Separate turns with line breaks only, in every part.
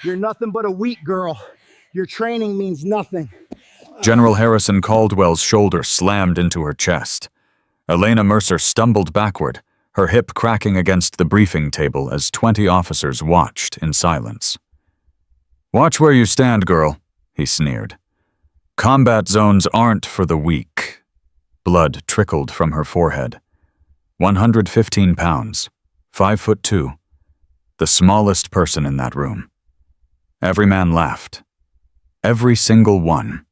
You're nothing but a weak girl. Your training means nothing.
General Harrison Caldwell's shoulder slammed into her chest. Elena Mercer stumbled backward, her hip cracking against the briefing table as 20 officers watched in silence. "Watch where you stand, girl," he sneered. "Combat zones aren't for the weak." Blood trickled from her forehead. 115 pounds, 5'2", the smallest person in that room. Every man laughed. Every single one.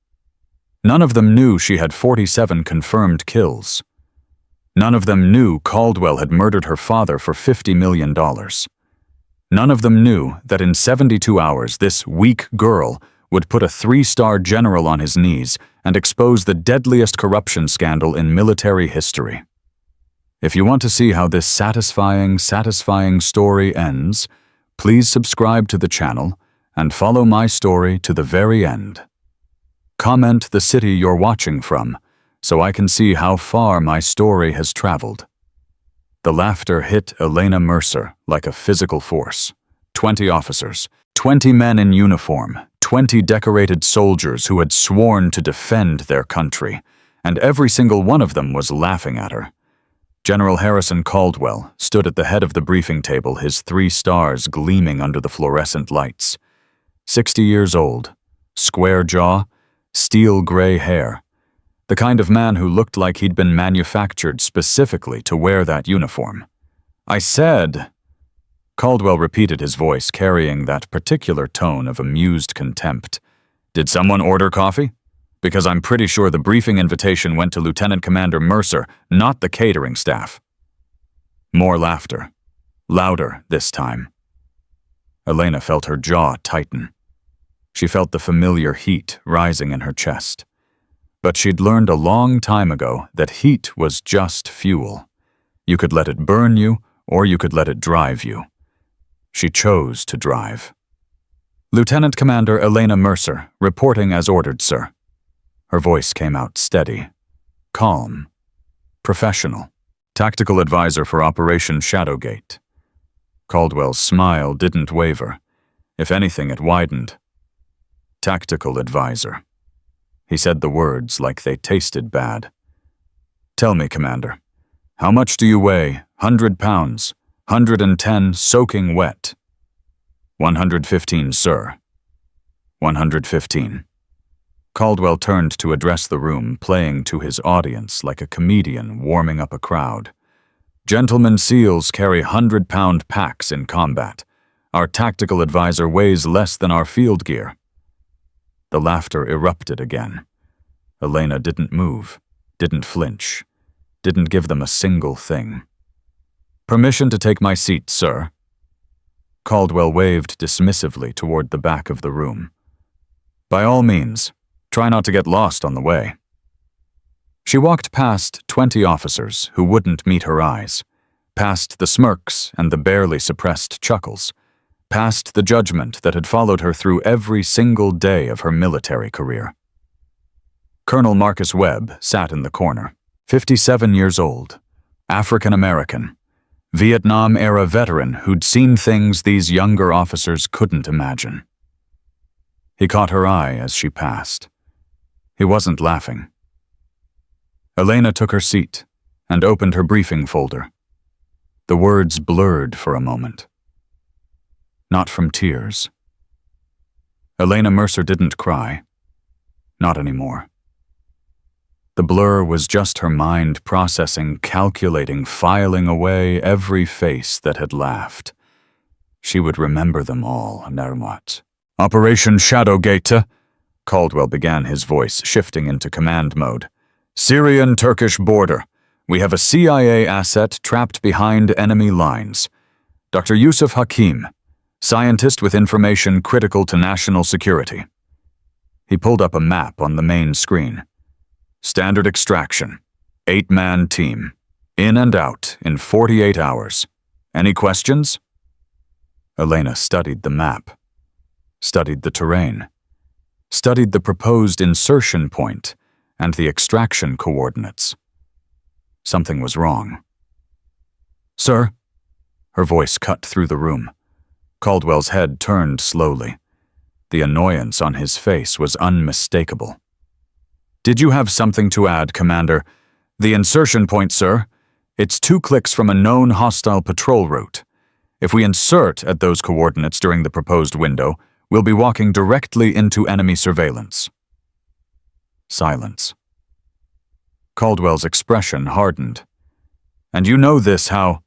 None of them knew she had 47 confirmed kills. None of them knew Caldwell had murdered her father for $50 million. None of them knew that in 72 hours this weak girl would put a 3-star general on his knees and expose the deadliest corruption scandal in military history. If you want to see how this satisfying story ends, please subscribe to the channel and follow my story to the very end. Comment the city you're watching from, so I can see how far my story has traveled. The laughter hit Elena Mercer like a physical force. 20 officers, 20 men in uniform, 20 decorated soldiers who had sworn to defend their country, and every single one of them was laughing at her. General Harrison Caldwell stood at the head of the briefing table, his 3 stars gleaming under the fluorescent lights. 60 years old, square jaw, steel gray hair. The kind of man who looked like he'd been manufactured specifically to wear that uniform. "I said," Caldwell repeated, his voice carrying that particular tone of amused contempt. "Did someone order coffee? Because I'm pretty sure the briefing invitation went to Lieutenant Commander Mercer, not the catering staff." More laughter. Louder this time. Elena felt her jaw tighten. She felt the familiar heat rising in her chest. But she'd learned a long time ago that heat was just fuel. You could let it burn you, or you could let it drive you. She chose to drive. "Lieutenant Commander Elena Mercer, reporting as ordered, sir." Her voice came out steady, calm, professional. "Tactical advisor for Operation Shadowgate." Caldwell's smile didn't waver. If anything, it widened. "Tactical advisor." He said the words like they tasted bad. "Tell me, Commander, how much do you weigh? 100 pounds, 110 soaking wet." 115, sir." 115. Caldwell turned to address the room, playing to his audience like a comedian warming up a crowd. "Gentlemen SEALs carry 100-pound packs in combat. Our tactical advisor weighs less than our field gear." The laughter erupted again. Elena didn't move, didn't flinch, didn't give them a single thing. "Permission to take my seat, sir." Caldwell waved dismissively toward the back of the room. "By all means, try not to get lost on the way." She walked past 20 officers who wouldn't meet her eyes, past the smirks and the barely suppressed chuckles, past the judgment that had followed her through every single day of her military career. Colonel Marcus Webb sat in the corner, 57 years old, African-American, Vietnam-era veteran who'd seen things these younger officers couldn't imagine. He caught her eye as she passed. He wasn't laughing. Elena took her seat and opened her briefing folder. The words blurred for a moment. Not from tears. Elena Mercer didn't cry. Not anymore. The blur was just her mind processing, calculating, filing away every face that had laughed. She would remember them all, Nermwat. "Operation Shadowgate," Caldwell began, his voice shifting into command mode. "Syrian-Turkish border. We have a CIA asset trapped behind enemy lines. Dr. Yusuf Hakim, scientist with information critical to national security." He pulled up a map on the main screen. "Standard extraction. 8-man team. In and out in 48 hours. Any questions?" Elena studied the map. Studied the terrain. Studied the proposed insertion point and the extraction coordinates. Something was wrong. "Sir?" Her voice cut through the room. Caldwell's head turned slowly. The annoyance on his face was unmistakable. "Did you have something to add, Commander? The insertion point, sir. It's 2 clicks from a known hostile patrol route. If we insert at those coordinates during the proposed window, we'll be walking directly into enemy surveillance." Silence. Caldwell's expression hardened. "And you know this, how?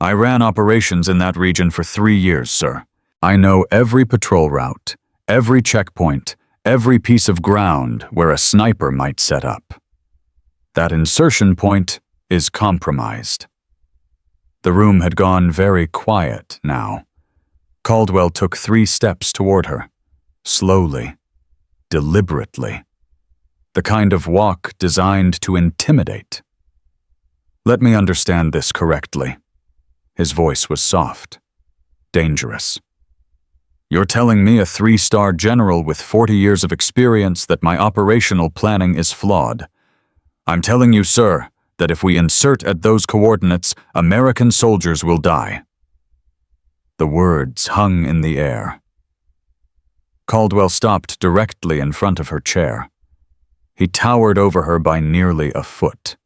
I ran operations in that region for 3 years, sir. I know every patrol route, every checkpoint, every piece of ground where a sniper might set up. That insertion point is compromised." The room had gone very quiet now. Caldwell took 3 steps toward her, slowly, deliberately. The kind of walk designed to intimidate. "Let me understand this correctly." His voice was soft, dangerous. "You're telling me, a 3-star general with 40 years of experience, that my operational planning is flawed. I'm telling you, sir, that if we insert at those coordinates, American soldiers will die." The words hung in the air. Caldwell stopped directly in front of her chair. He towered over her by nearly a foot.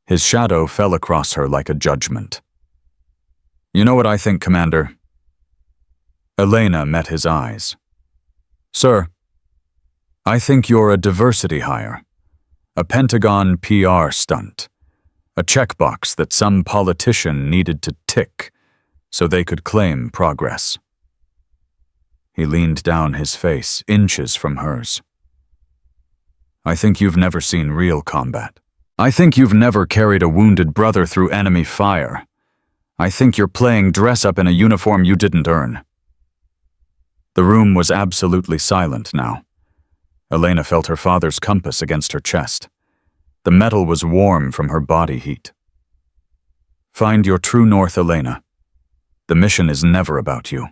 His shadow fell across her like a judgment. "You know what I think, Commander?" Elena met his eyes. "Sir, I think you're a diversity hire, a Pentagon PR stunt, a checkbox that some politician needed to tick so they could claim progress." He leaned down, his face inches from hers. "I think you've never seen real combat. I think you've never carried a wounded brother through enemy fire. I think you're playing dress-up in a uniform you didn't earn." The room was absolutely silent now. Elena felt her father's compass against her chest. The metal was warm from her body heat. "Find your true north, Elena. The mission is never about you."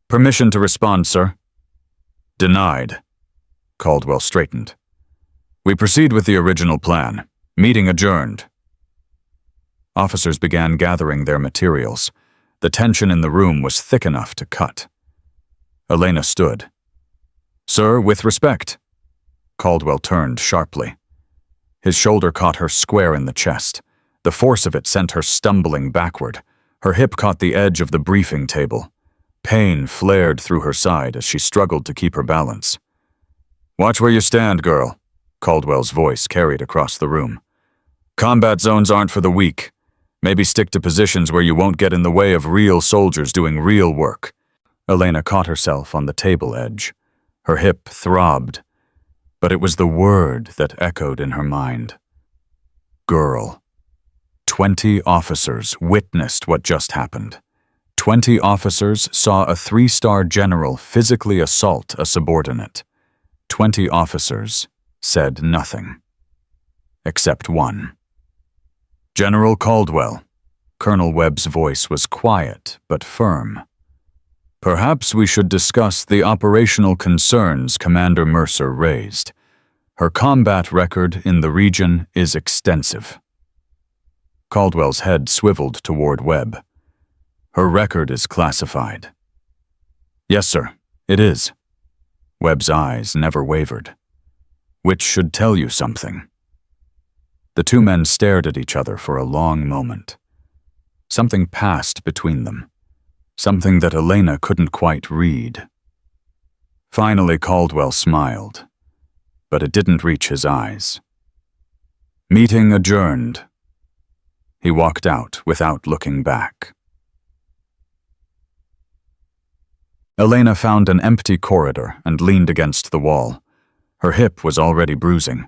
"Permission to respond, sir." "Denied." Caldwell straightened. "We proceed with the original plan. Meeting adjourned." Officers began gathering their materials. The tension in the room was thick enough to cut. Elena stood. "Sir, with respect." Caldwell turned sharply. His shoulder caught her square in the chest. The force of it sent her stumbling backward. Her hip caught the edge of the briefing table. Pain flared through her side as she struggled to keep her balance. "Watch where you stand, girl," Caldwell's voice carried across the room. "Combat zones aren't for the weak. Maybe stick to positions where you won't get in the way of real soldiers doing real work." Elena caught herself on the table edge. Her hip throbbed, but it was the word that echoed in her mind. Girl. 20 officers witnessed what just happened. 20 officers saw a 3-star general physically assault a subordinate. 20 officers said nothing. Except one. "General Caldwell." Colonel Webb's voice was quiet but firm. "Perhaps we should discuss the operational concerns Commander Mercer raised. Her combat record in the region is extensive." Caldwell's head swiveled toward Webb. "Her record is classified." "Yes, sir, it is." Webb's eyes never wavered. "Which should tell you something." The 2 men stared at each other for a long moment. Something passed between them. Something that Elena couldn't quite read. Finally, Caldwell smiled, but it didn't reach his eyes. "Meeting adjourned." He walked out without looking back. Elena found an empty corridor and leaned against the wall. Her hip was already bruising.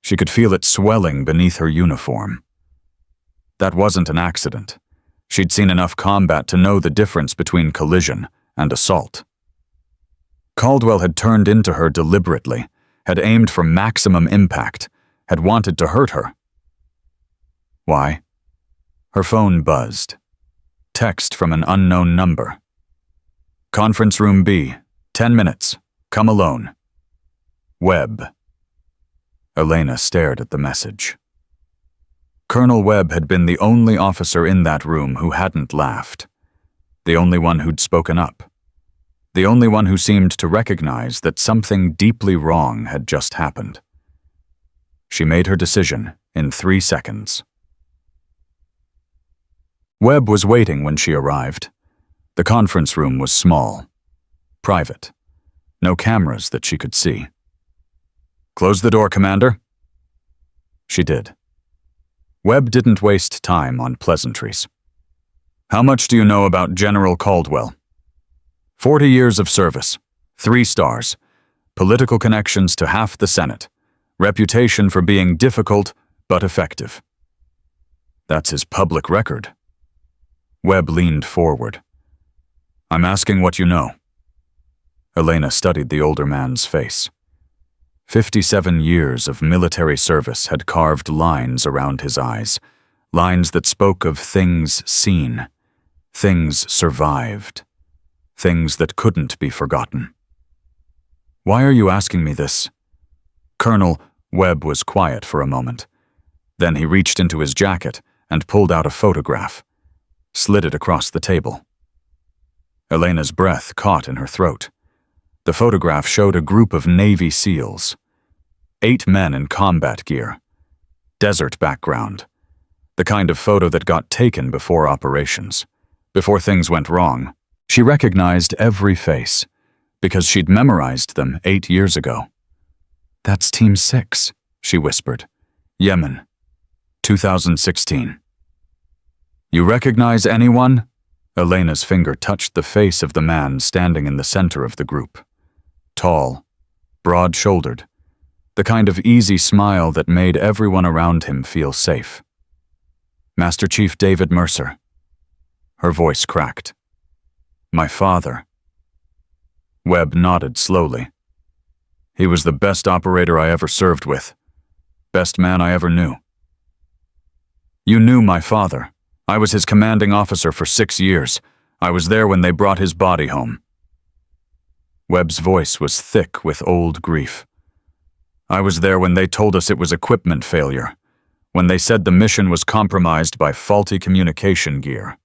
She could feel it swelling beneath her uniform. That wasn't an accident. She'd seen enough combat to know the difference between collision and assault. Caldwell had turned into her deliberately, had aimed for maximum impact, had wanted to hurt her. Why? Her phone buzzed. Text from an unknown number. "Conference room B, 10 minutes. Come alone. Webb." Elena stared at the message. Colonel Webb had been the only officer in that room who hadn't laughed. The only one who'd spoken up. The only one who seemed to recognize that something deeply wrong had just happened. She made her decision in 3 seconds. Webb was waiting when she arrived. The conference room was small, private, no cameras that she could see. "Close the door, Commander." She did. Webb didn't waste time on pleasantries. "How much do you know about General Caldwell?" 40 years of service, 3 stars, political connections to half the Senate, reputation for being difficult but effective. That's his public record. Webb leaned forward. "I'm asking what you know." Elena studied the older man's face. 57 years of military service had carved lines around his eyes, lines that spoke of things seen, things survived, things that couldn't be forgotten. "Why are you asking me this?" Colonel Webb was quiet for a moment. Then he reached into his jacket and pulled out a photograph, slid it across the table. Elena's breath caught in her throat. The photograph showed a group of Navy SEALs. 8 men in combat gear. Desert background. The kind of photo that got taken before operations. Before things went wrong. She recognized every face, because she'd memorized them 8 years ago. "That's Team 6, she whispered. "Yemen, 2016. "You recognize anyone?" Elena's finger touched the face of the man standing in the center of the group. Tall, broad-shouldered, the kind of easy smile that made everyone around him feel safe. "Master Chief David Mercer." Her voice cracked. "My father." Webb nodded slowly. "He was the best operator I ever served with. Best man I ever knew." "You knew my father. I was his commanding officer for 6 years. I was there when they brought his body home." Webb's voice was thick with old grief. "I was there when they told us it was equipment failure, when they said the mission was compromised by faulty communication gear."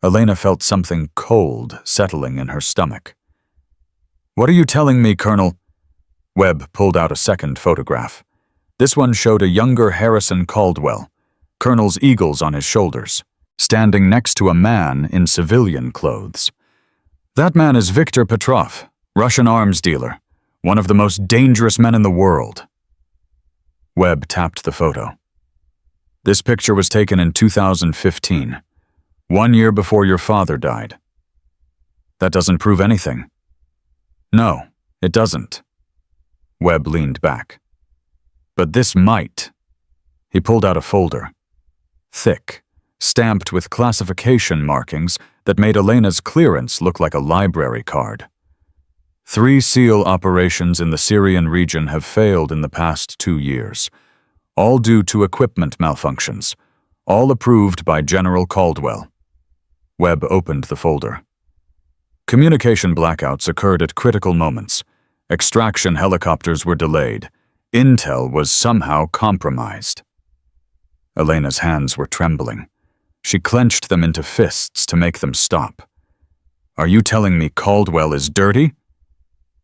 Elena felt something cold settling in her stomach. "What are you telling me, Colonel?" Webb pulled out a second photograph. This one showed a younger Harrison Caldwell, Colonel's eagles on his shoulders, standing next to a man in civilian clothes. "That man is Viktor Petrov, Russian arms dealer, one of the most dangerous men in the world." Webb tapped the photo. "This picture was taken in 2015, 1 year before your father died." "That doesn't prove anything." "No, it doesn't." Webb leaned back. "But this might." He pulled out a folder. Thick, stamped with classification markings that made Elena's clearance look like a library card. 3 SEAL operations in the Syrian region have failed in the past 2 years, all due to equipment malfunctions, all approved by General Caldwell. Webb opened the folder. Communication blackouts occurred at critical moments. Extraction helicopters were delayed. Intel was somehow compromised. Elena's hands were trembling. She clenched them into fists to make them stop. "Are you telling me Caldwell is dirty?"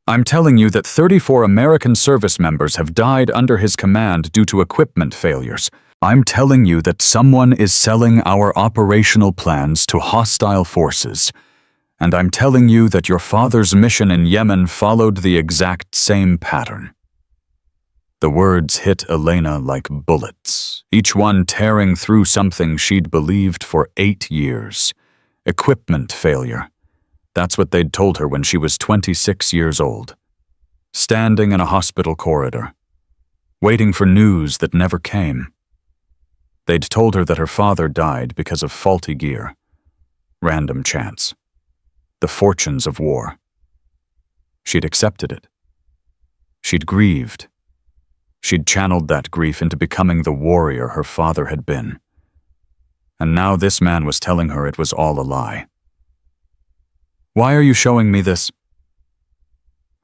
"I'm telling you that 34 American service members have died under his command due to equipment failures. I'm telling you that someone is selling our operational plans to hostile forces. And I'm telling you that your father's mission in Yemen followed the exact same pattern." The words hit Elena like bullets, each one tearing through something she'd believed for 8 years. Equipment failure. That's what they'd told her when she was 26 years old. Standing in a hospital corridor, waiting for news that never came. They'd told her that her father died because of faulty gear. Random chance. The fortunes of war. She'd accepted it. She'd grieved. She'd channeled that grief into becoming the warrior her father had been. And now this man was telling her it was all a lie. "Why are you showing me this?"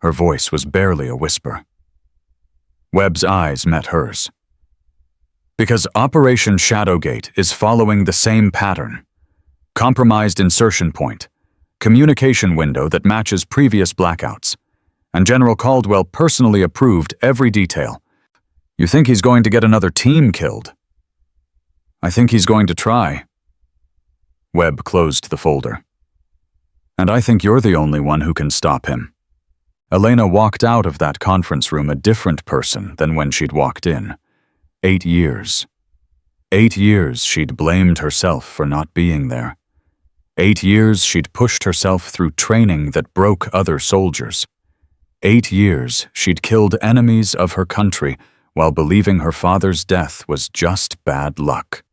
Her voice was barely a whisper. Webb's eyes met hers. "Because Operation Shadowgate is following the same pattern. Compromised insertion point. Communication window that matches previous blackouts. And General Caldwell personally approved every detail. You think he's going to get another team killed? I think he's going to try. Webb closed the folder. And I think you're the only one who can stop him. Elena walked out of that conference room a different person than when she'd walked in. 8 years. 8 years she'd blamed herself for not being there. 8 years she'd pushed herself through training that broke other soldiers. 8 years she'd killed enemies of her country while believing her father's death was just bad luck.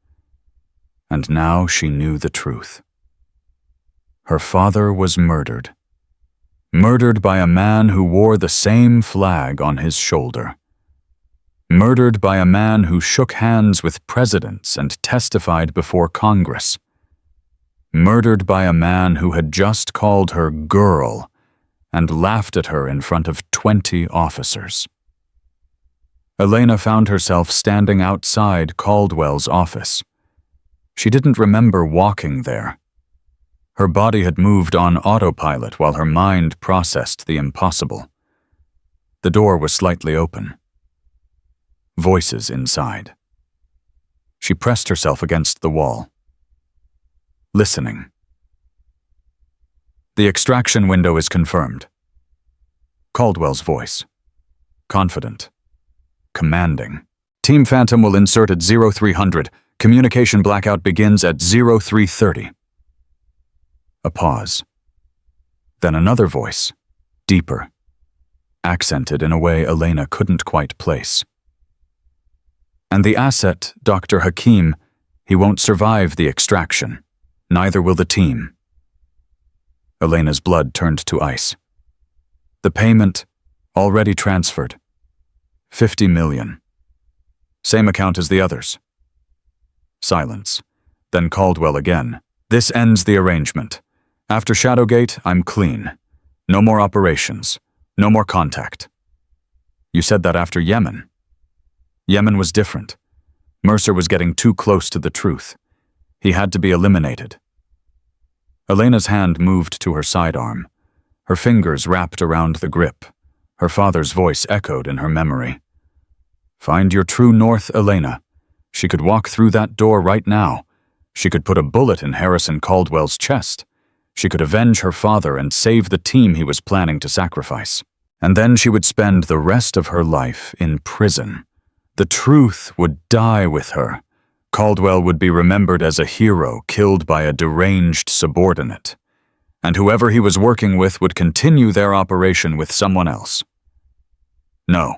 And now she knew the truth. Her father was murdered. Murdered by a man who wore the same flag on his shoulder. Murdered by a man who shook hands with presidents and testified before Congress. Murdered by a man who had just called her girl and laughed at her in front of 20 officers. Elena found herself standing outside Caldwell's office. She didn't remember walking there. Her body had moved on autopilot while her mind processed the impossible. The door was slightly open. Voices inside. She pressed herself against the wall. Listening. The extraction window is confirmed. Caldwell's voice. Confident. Commanding. Team Phantom will insert at 0300. Communication blackout begins at 0330. A pause. Then another voice, deeper, accented in a way Elena couldn't quite place. And the asset, Dr. Hakim, he won't survive the extraction. Neither will the team. Elena's blood turned to ice. The payment, already transferred. 50 million. Same account as the others. Silence. Then Caldwell again. This ends the arrangement. After Shadowgate, I'm clean. No more operations. No more contact. You said that after Yemen. Yemen was different. Mercer was getting too close to the truth. He had to be eliminated. Elena's hand moved to her sidearm. Her fingers wrapped around the grip. Her father's voice echoed in her memory. Find your true north, Elena. She could walk through that door right now. She could put a bullet in Harrison Caldwell's chest. She could avenge her father and save the team he was planning to sacrifice. And then she would spend the rest of her life in prison. The truth would die with her. Caldwell would be remembered as a hero killed by a deranged subordinate. And whoever he was working with would continue their operation with someone else. No,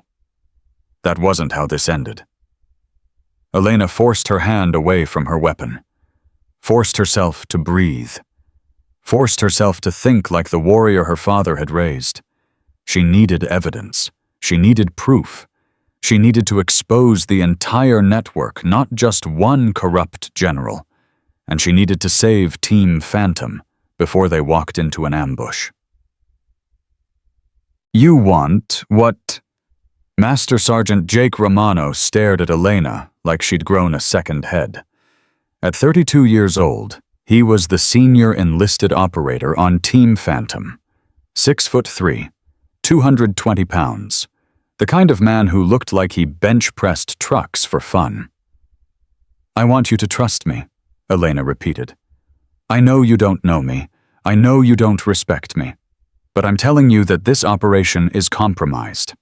that wasn't how this ended. Elena forced her hand away from her weapon. Forced herself to breathe. Forced herself to think like the warrior her father had raised. She needed evidence. She needed proof. She needed to expose the entire network, not just one corrupt general. And she needed to save Team Phantom before they walked into an ambush. You want what? Master Sergeant Jake Romano stared at Elena like she'd grown a second head. At 32 years old, he was the senior enlisted operator on Team Phantom. 6'3", 220 pounds. The kind of man who looked like he bench-pressed trucks for fun. I want you to trust me, Elena repeated. I know you don't know me. I know you don't respect me. But I'm telling you that this operation is compromised.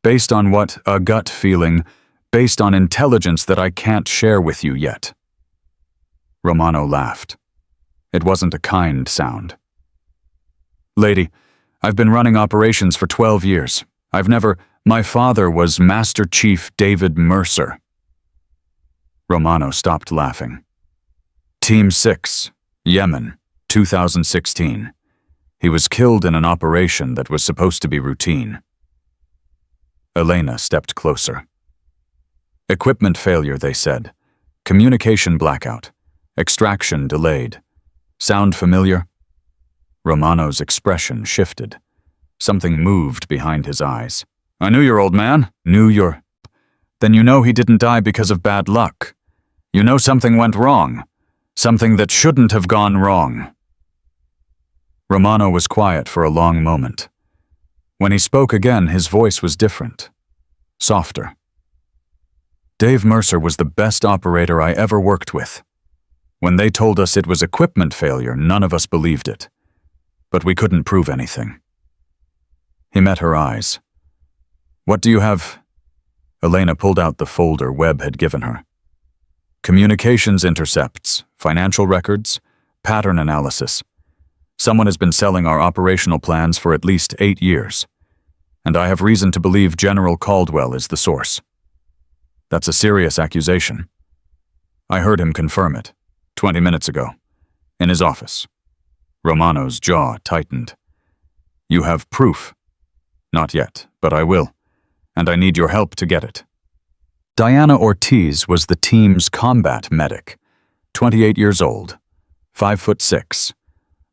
Based on what? A gut feeling. Based on intelligence that I can't share with you yet. Romano laughed. It wasn't a kind sound. Lady, I've been running operations for 12 years. My father was Master Chief David Mercer. Romano stopped laughing. Team 6, Yemen, 2016. He was killed in an operation that was supposed to be routine. Elena stepped closer. Equipment failure, they said. Communication blackout. Extraction delayed. Sound familiar? Romano's expression shifted. Something moved behind his eyes. I knew your old man. Then you know he didn't die because of bad luck. You know something went wrong. Something that shouldn't have gone wrong. Romano was quiet for a long moment. When he spoke again, his voice was different, softer. Dave Mercer was the best operator I ever worked with. When they told us it was equipment failure, none of us believed it. But we couldn't prove anything. He met her eyes. What do you have? Elena pulled out the folder Webb had given her. Communications intercepts, financial records, pattern analysis. Someone has been selling our operational plans for at least 8 years. And I have reason to believe General Caldwell is the source. That's a serious accusation. I heard him confirm it, 20 minutes ago, in his office. Romano's jaw tightened. You have proof? Not yet, but I will, and I need your help to get it. Diana Ortiz was the team's combat medic, 28 years old, 5'6",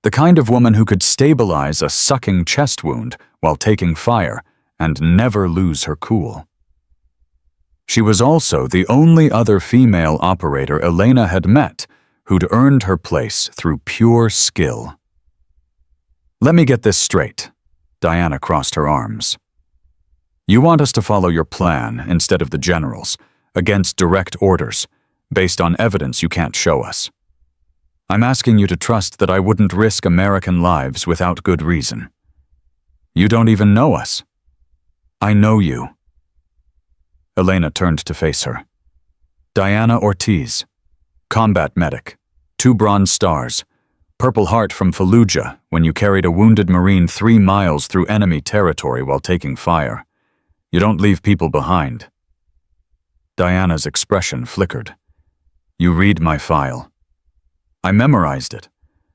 the kind of woman who could stabilize a sucking chest wound while taking fire and never lose her cool. She was also the only other female operator Elena had met who'd earned her place through pure skill. Let me get this straight. Diana crossed her arms. You want us to follow your plan instead of the general's, against direct orders, based on evidence you can't show us. I'm asking you to trust that I wouldn't risk American lives without good reason. You don't even know us. I know you. Elena turned to face her. Diana Ortiz, combat medic, 2 Bronze Stars, Purple Heart from Fallujah when you carried a wounded Marine 3 miles through enemy territory while taking fire. You don't leave people behind. Diana's expression flickered. You read my file. I memorized it,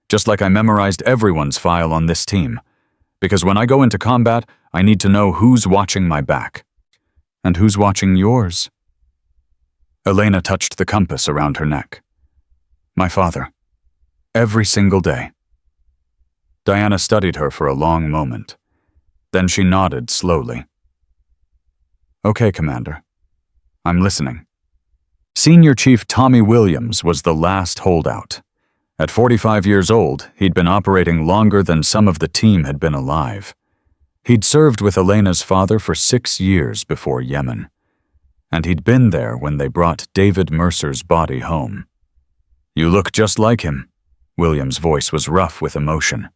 just like I memorized everyone's file on this team, because when I go into combat, I need to know who's watching my back. And who's watching yours? Elena touched the compass around her neck. My father. Every single day. Diana studied her for a long moment. Then she nodded slowly. Okay, Commander. I'm listening. Senior Chief Tommy Williams was the last holdout. At 45 years old, he'd been operating longer than some of the team had been alive. He'd served with Elena's father for 6 years before Yemen. And he'd been there when they brought David Mercer's body home. You look just like him. Williams' voice was rough with emotion.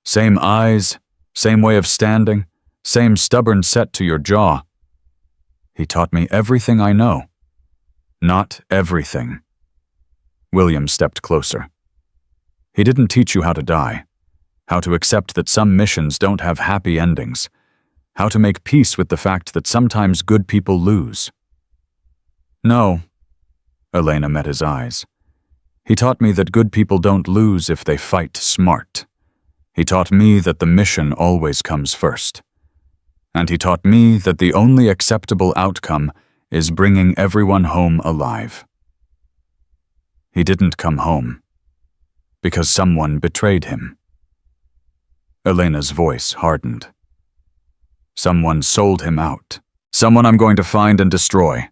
Same eyes, same way of standing, same stubborn set to your jaw. He taught me everything I know. Not everything. Williams stepped closer. He didn't teach you how to die, how to accept that some missions don't have happy endings, how to make peace with the fact that sometimes good people lose. No. Elena met his eyes. He taught me that good people don't lose if they fight smart. He taught me that the mission always comes first. And he taught me that the only acceptable outcome is bringing everyone home alive. He didn't come home because someone betrayed him. Elena's voice hardened. Someone sold him out. Someone I'm going to find and destroy.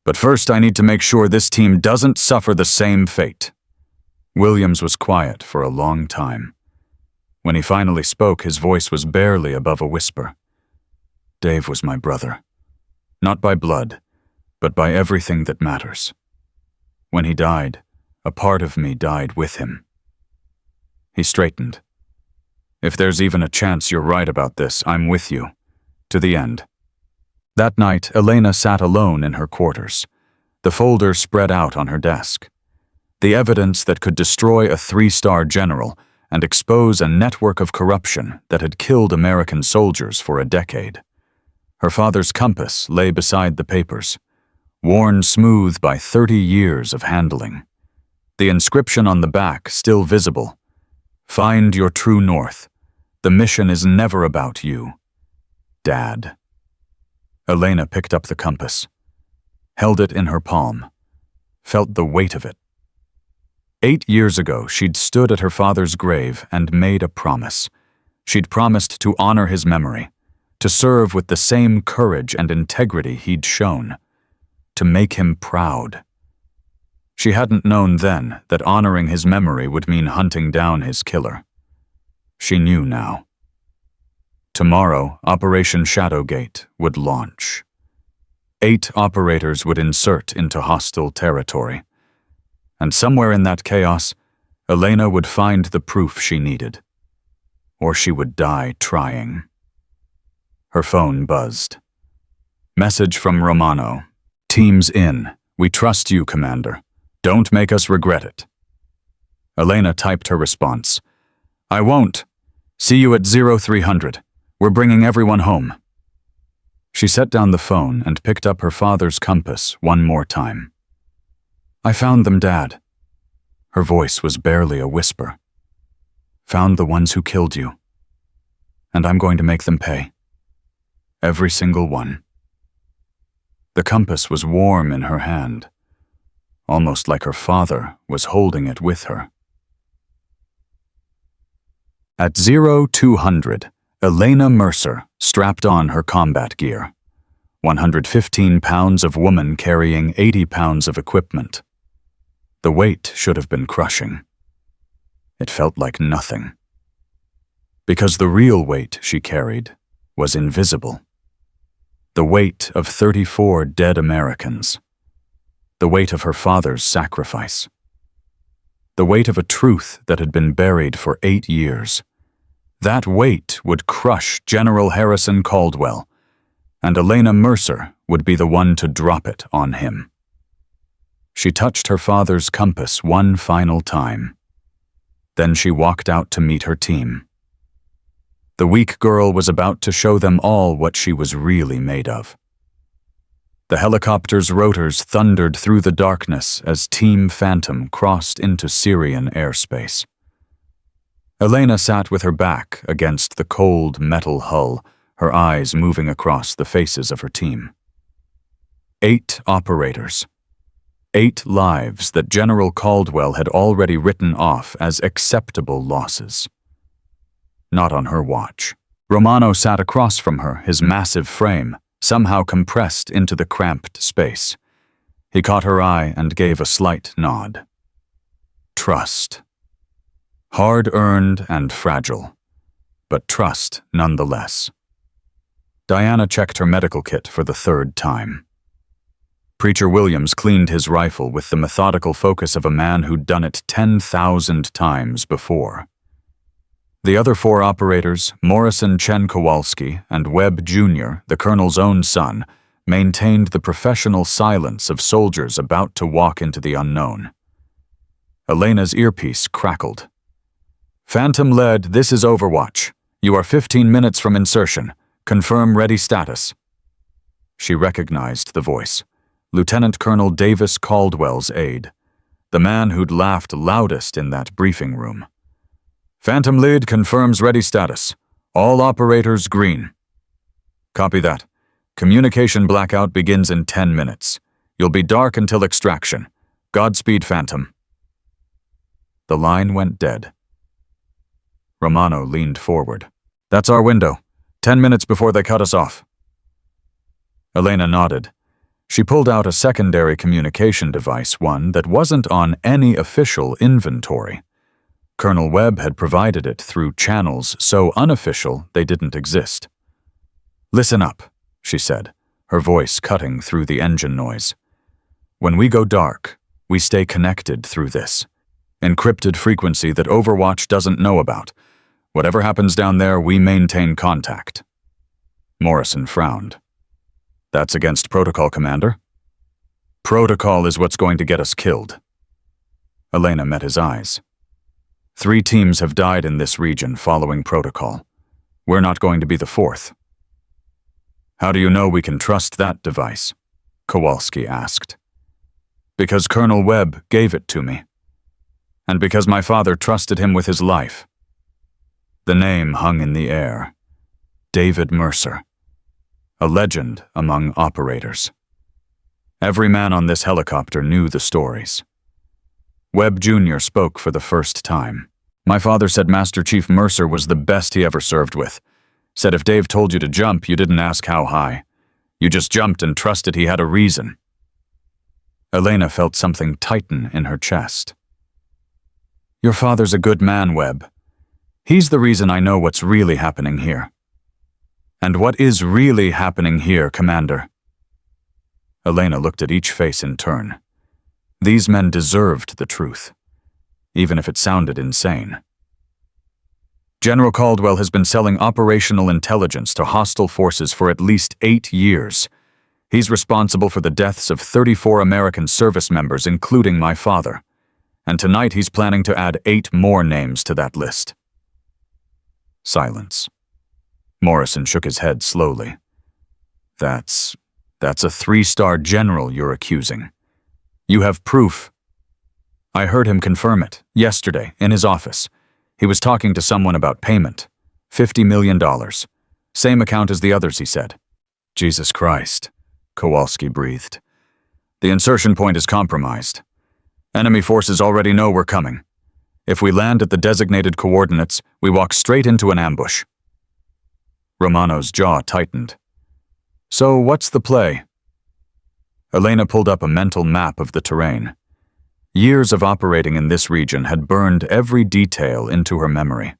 But first I need to make sure this team doesn't suffer the same fate. Williams was quiet for a long time. When he finally spoke, his voice was barely above a whisper. Dave was my brother. Not by blood, but by everything that matters. When he died, a part of me died with him. He straightened. If there's even a chance you're right about this, I'm with you. To the end. That night, Elena sat alone in her quarters, the folder spread out on her desk. The evidence that could destroy a 3-star general and expose a network of corruption that had killed American soldiers for a decade. Her father's compass lay beside the papers, worn smooth by 30 years of handling. The inscription on the back still visible. Find your true north. The mission is never about you. Dad. Elena picked up the compass, held it in her palm, felt the weight of it. 8 years ago, she'd stood at her father's grave and made a promise. She'd promised to honor his memory, to serve with the same courage and integrity he'd shown, to make him proud. She hadn't known then that honoring his memory would mean hunting down his killer. She knew now. Tomorrow, Operation Shadowgate would launch. 8 operators would insert into hostile territory. And somewhere in that chaos, Elena would find the proof she needed. Or she would die trying. Her phone buzzed. Message from Romano. Team's in. We trust you, Commander. Don't make us regret it. Elena typed her response. I won't. See you at 0300. We're bringing everyone home. She set down the phone and picked up her father's compass one more time. I found them, Dad. Her voice was barely a whisper. Found the ones who killed you. And I'm going to make them pay. Every single one. The compass was warm in her hand, almost like her father was holding it with her. At 0200, Elena Mercer strapped on her combat gear. 115 pounds of woman carrying 80 pounds of equipment. The weight should have been crushing. It felt like nothing. Because the real weight she carried was invisible. The weight of 34 dead Americans. The weight of her father's sacrifice. The weight of a truth that had been buried for 8 years. That weight would crush General Harrison Caldwell, and Elena Mercer would be the one to drop it on him. She touched her father's compass one final time. Then she walked out to meet her team. The weak girl was about to show them all what she was really made of. The helicopter's rotors thundered through the darkness as Team Phantom crossed into Syrian airspace. Elena sat with her back against the cold metal hull, her eyes moving across the faces of her team. 8 operators. 8 lives that General Caldwell had already written off as acceptable losses. Not on her watch. Romano sat across from her, his massive frame somehow compressed into the cramped space. He caught her eye and gave a slight nod. Trust. Hard-earned and fragile, but trust nonetheless. Diana checked her medical kit for the 3rd time. Preacher Williams cleaned his rifle with the methodical focus of a man who'd done it 10,000 times before. The other 4 operators, Morrison Chen Kowalski and Webb Jr., the colonel's own son, maintained the professional silence of soldiers about to walk into the unknown. Elena's earpiece crackled. Phantom Lead, this is Overwatch. You are 15 minutes from insertion. Confirm ready status. She recognized the voice. Lieutenant Colonel Davis Caldwell's aide. The man who'd laughed loudest in that briefing room. Phantom Lead confirms ready status. All operators green. Copy that. Communication blackout begins in 10 minutes. You'll be dark until extraction. Godspeed, Phantom. The line went dead. Romano leaned forward. That's our window. 10 minutes before they cut us off. Elena nodded. She pulled out a secondary communication device, one that wasn't on any official inventory. Colonel Webb had provided it through channels so unofficial they didn't exist. Listen up, she said, her voice cutting through the engine noise. When we go dark, we stay connected through this. Encrypted frequency that Overwatch doesn't know about. Whatever happens down there, we maintain contact. Morrison frowned. That's against protocol, Commander. Protocol is what's going to get us killed. Elena met his eyes. 3 teams have died in this region following protocol. We're not going to be the 4th. How do you know we can trust that device? Kowalski asked. Because Colonel Webb gave it to me. And because my father trusted him with his life. The name hung in the air. David Mercer. A legend among operators. Every man on this helicopter knew the stories. Webb Jr. spoke for the first time. My father said Master Chief Mercer was the best he ever served with. Said if Dave told you to jump, you didn't ask how high. You just jumped and trusted he had a reason. Elena felt something tighten in her chest. Your father's a good man, Webb. He's the reason I know what's really happening here. And what is really happening here, Commander? Elena looked at each face in turn. These men deserved the truth, even if it sounded insane. General Caldwell has been selling operational intelligence to hostile forces for at least 8 years. He's responsible for the deaths of 34 American service members, including my father. And tonight he's planning to add 8 more names to that list. Silence. Morrison shook his head slowly. That's a 3-star general you're accusing. You have proof. I heard him confirm it, yesterday, in his office. He was talking to someone about payment. $50 million. Same account as the others, he said. Jesus Christ, Kowalski breathed. The insertion point is compromised. Enemy forces already know we're coming. If we land at the designated coordinates, we walk straight into an ambush. Romano's jaw tightened. So what's the play? Elena pulled up a mental map of the terrain. Years of operating in this region had burned every detail into her memory.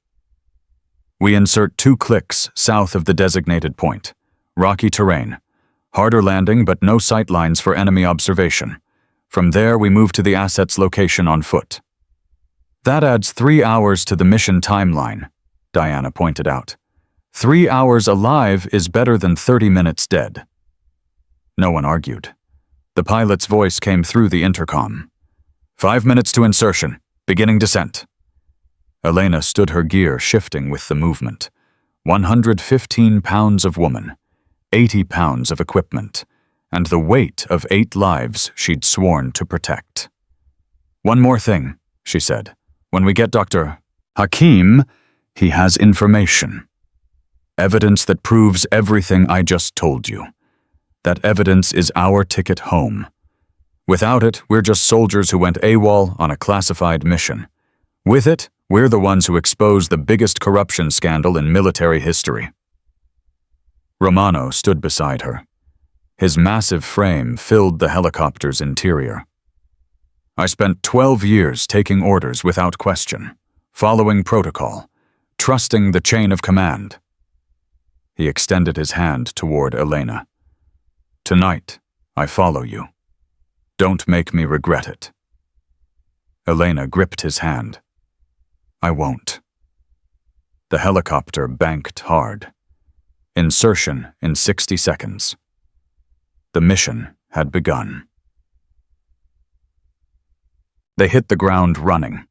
We insert 2 clicks south of the designated point. Rocky terrain. Harder landing, but no sight lines for enemy observation. From there, we move to the asset's location on foot. That adds 3 hours to the mission timeline, Diana pointed out. 3 hours alive is better than 30 minutes dead. No one argued. The pilot's voice came through the intercom. 5 minutes to insertion. Beginning descent. Elena stood her gear shifting with the movement. 115 pounds of woman, 80 pounds of equipment, and the weight of 8 lives she'd sworn to protect. One more thing, she said. When we get Dr. Hakim, he has information. Evidence that proves everything I just told you. That evidence is our ticket home. Without it, we're just soldiers who went AWOL on a classified mission. With it, we're the ones who exposed the biggest corruption scandal in military history. Romano stood beside her. His massive frame filled the helicopter's interior. I spent 12 years taking orders without question, following protocol, trusting the chain of command. He extended his hand toward Elena. Tonight, I follow you. Don't make me regret it. Elena gripped his hand. I won't. The helicopter banked hard. Insertion in 60 seconds. The mission had begun. They hit the ground running.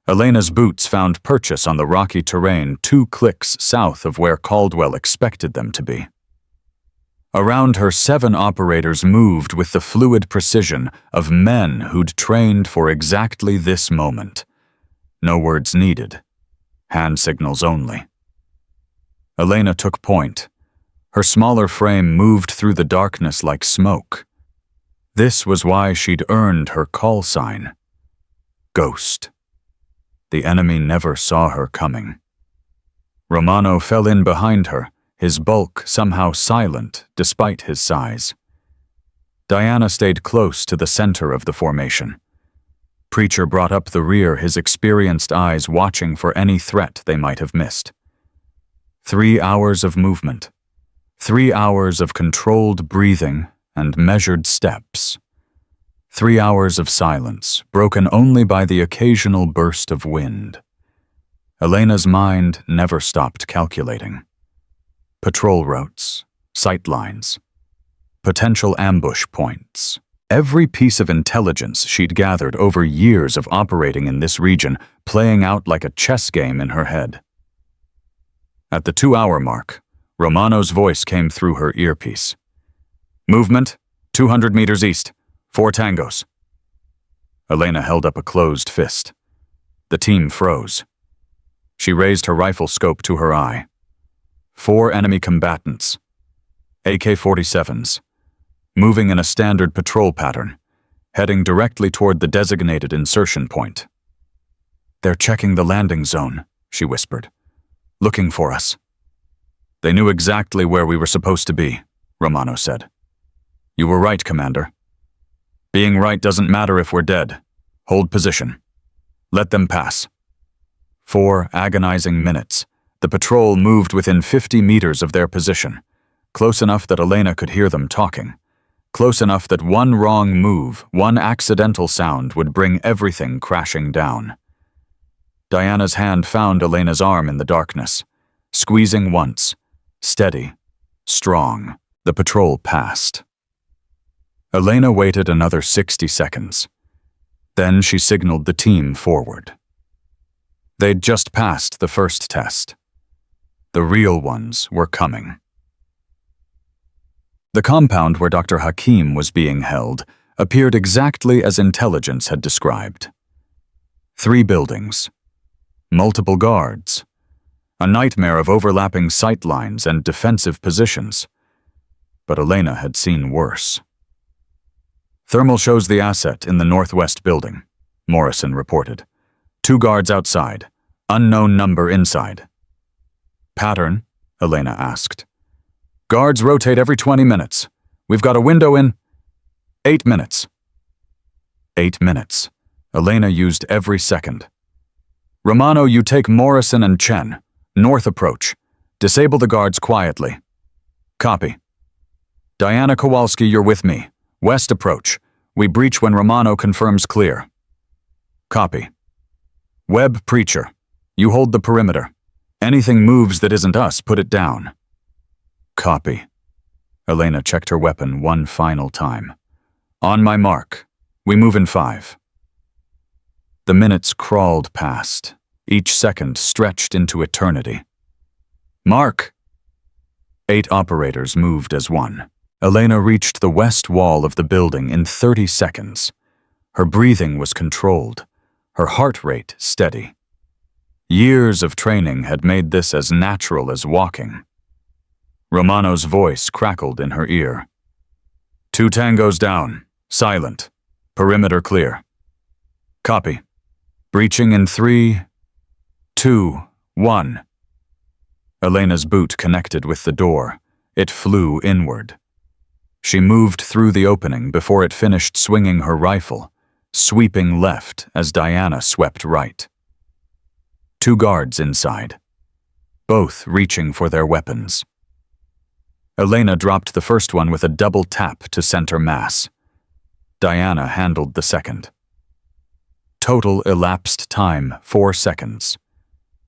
Elena's boots found purchase on the rocky terrain 2 clicks south of where Caldwell expected them to be. Around her, 7 operators moved with the fluid precision of men who'd trained for exactly this moment. No words needed. Hand signals only. Elena took point. Her smaller frame moved through the darkness like smoke. This was why she'd earned her call sign. Ghost. The enemy never saw her coming. Romano fell in behind her, his bulk somehow silent despite his size. Diana stayed close to the center of the formation. Preacher brought up the rear, his experienced eyes watching for any threat they might have missed. 3 hours of movement. 3 hours of controlled breathing and measured steps. 3 hours of silence, broken only by the occasional burst of wind. Elena's mind never stopped calculating. Patrol routes, sight lines, potential ambush points. Every piece of intelligence she'd gathered over years of operating in this region playing out like a chess game in her head. At the 2-hour mark, Romano's voice came through her earpiece. Movement, 200 meters east, 4 tangos. Elena held up a closed fist. The team froze. She raised her rifle scope to her eye. 4 enemy combatants. AK-47s. Moving in a standard patrol pattern, heading directly toward the designated insertion point. They're checking the landing zone, she whispered. Looking for us. They knew exactly where we were supposed to be, Romano said. You were right, Commander. Being right doesn't matter if we're dead. Hold position. Let them pass. 4 agonizing minutes. The patrol moved within 50 meters of their position, close enough that Elena could hear them talking, close enough that one wrong move, one accidental sound would bring everything crashing down. Diana's hand found Elena's arm in the darkness, squeezing once, steady, strong. The patrol passed. Elena waited another 60 seconds. Then she signaled the team forward. They'd just passed the first test. The real ones were coming. The compound where Dr. Hakim was being held appeared exactly as intelligence had described. 3 buildings, multiple guards, a nightmare of overlapping sight lines and defensive positions. But Elena had seen worse. Thermal shows the asset in the northwest building, Morrison reported. 2 guards outside, unknown number inside. Pattern? Elena asked. Guards rotate every 20 minutes. We've got a window in 8 minutes. 8 minutes. Elena used every second. Romano, you take Morrison and Chen. North approach. Disable the guards quietly. Copy. Diana Kowalski, you're with me. West approach. We breach when Romano confirms clear. Copy. Webb, Preacher. You hold the perimeter. Anything moves that isn't us, put it down. Copy. Elena checked her weapon one final time. On my mark. We move in 5. The minutes crawled past, each second stretched into eternity. Mark! 8 operators moved as one. Elena reached the west wall of the building in 30 seconds. Her breathing was controlled, her heart rate steady. Years of training had made this as natural as walking. Romano's voice crackled in her ear. 2 tangos down, silent, perimeter clear. Copy. Breaching in 3, 2, 1. Elena's boot connected with the door. It flew inward. She moved through the opening before it finished swinging her rifle, sweeping left as Diana swept right. 2 guards inside, both reaching for their weapons. Elena dropped the first one with a double tap to center mass. Diana handled the second. Total elapsed time, 4 seconds.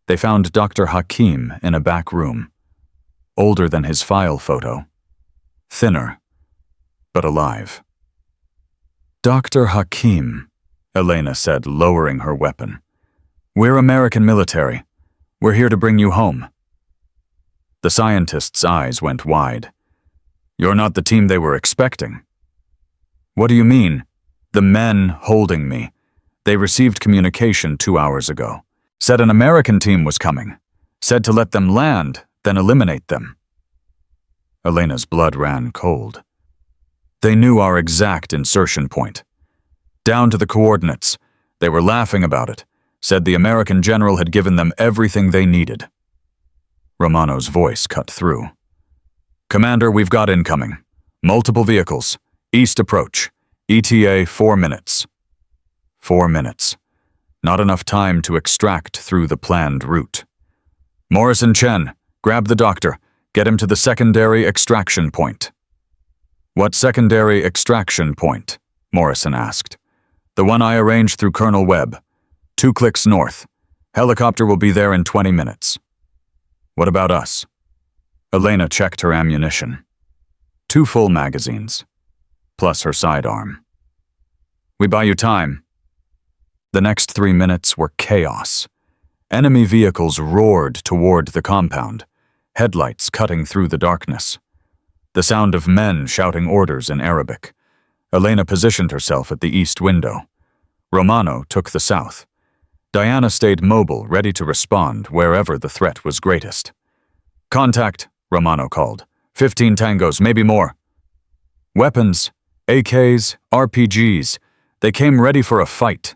They found Dr. Hakim in a back room, older than his file photo, thinner, but alive. Dr. Hakim, Elena said, lowering her weapon. We're American military. We're here to bring you home. The scientist's eyes went wide. You're not the team they were expecting. What do you mean? The men holding me. They received communication 2 hours ago. Said an American team was coming. Said to let them land, then eliminate them. Elena's blood ran cold. They knew our exact insertion point. Down to the coordinates. They were laughing about it. Said the American general had given them everything they needed. Romano's voice cut through. Commander, we've got incoming. Multiple vehicles. East approach. ETA 4 minutes. 4 minutes. Not enough time to extract through the planned route. Morrison Chen, grab the doctor. Get him to the secondary extraction point. What secondary extraction point? Morrison asked. The one I arranged through Colonel Webb. 2 clicks north. Helicopter will be there in 20 minutes. What about us? Elena checked her ammunition. 2 full magazines, plus her sidearm. We buy you time. The next 3 minutes were chaos. Enemy vehicles roared toward the compound, headlights cutting through the darkness. The sound of men shouting orders in Arabic. Elena positioned herself at the east window. Romano took the south. Diana stayed mobile, ready to respond wherever the threat was greatest. Contact, Romano called. 15 tangos, maybe more. Weapons, AKs, RPGs. They came ready for a fight.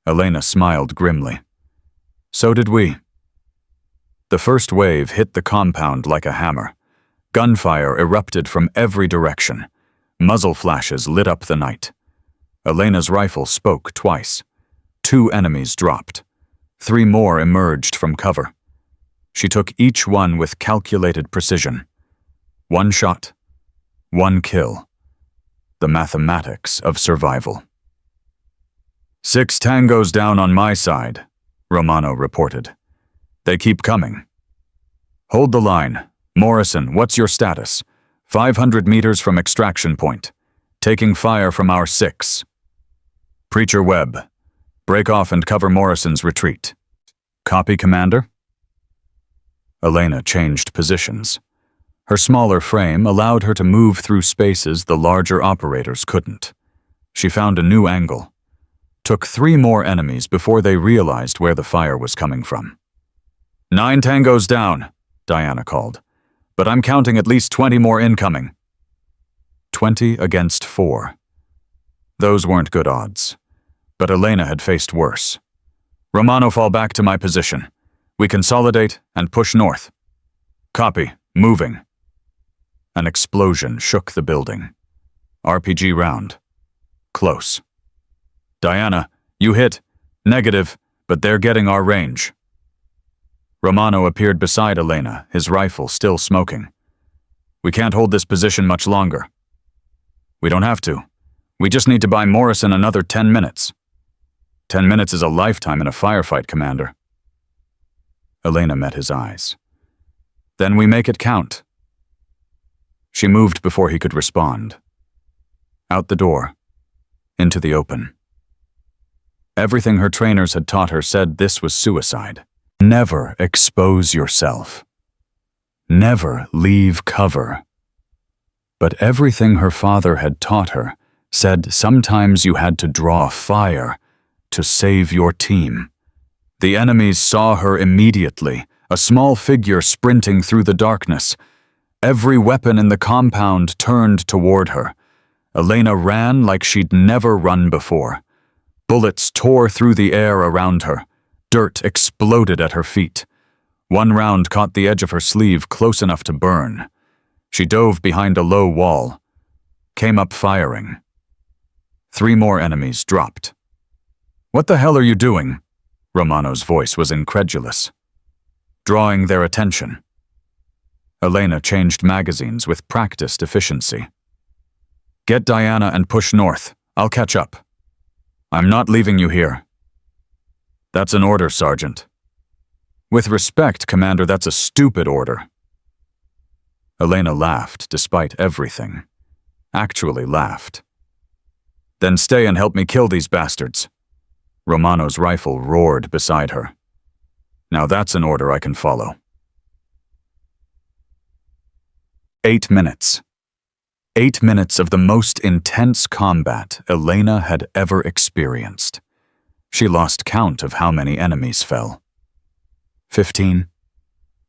Elena smiled grimly. So did we. The first wave hit the compound like a hammer. Gunfire erupted from every direction. Muzzle flashes lit up the night. Elena's rifle spoke twice. 2 enemies dropped. 3 more emerged from cover. She took each one with calculated precision. 1 shot, 1 kill. The mathematics of survival. 6 tangos down on my side, Romano reported. They keep coming. Hold the line. Morrison, what's your status? 500 meters from extraction point. Taking fire from our 6. Preacher Webb, break off and cover Morrison's retreat. Copy, Commander? Elena changed positions. Her smaller frame allowed her to move through spaces the larger operators couldn't. She found a new angle. Took 3 more enemies before they realized where the fire was coming from. 9 tangos down, Diana called. But I'm counting at least 20 more incoming. 20 against 4. Those weren't good odds. But Elena had faced worse. Romano, fall back to my position. We consolidate and push north. Copy. Moving. An explosion shook the building. RPG round. Close. Diana, you hit. Negative, but they're getting our range. Romano appeared beside Elena, his rifle still smoking. We can't hold this position much longer. We don't have to. We just need to buy Morrison another 10 minutes. 10 minutes is a lifetime in a firefight, Commander. Elena met his eyes. Then we make it count. She moved before he could respond. Out the door. Into the open. Everything her trainers had taught her said this was suicide. Never expose yourself. Never leave cover. But everything her father had taught her said sometimes you had to draw fire to save your team. The enemies saw her immediately, a small figure sprinting through the darkness. Every weapon in the compound turned toward her. Elena ran like she'd never run before. Bullets tore through the air around her. Dirt exploded at her feet. 1 round caught the edge of her sleeve close enough to burn. She dove behind a low wall. Came up firing. 3 more enemies dropped. What the hell are you doing? Romano's voice was incredulous. Drawing their attention. Elena changed magazines with practiced efficiency. Get Diana and push north. I'll catch up. I'm not leaving you here. That's an order, Sergeant. With respect, Commander, that's a stupid order. Elena laughed despite everything. Actually laughed. Then stay and help me kill these bastards. Romano's rifle roared beside her. Now that's an order I can follow. 8 minutes. 8 minutes of the most intense combat Elena had ever experienced. She lost count of how many enemies fell. 15,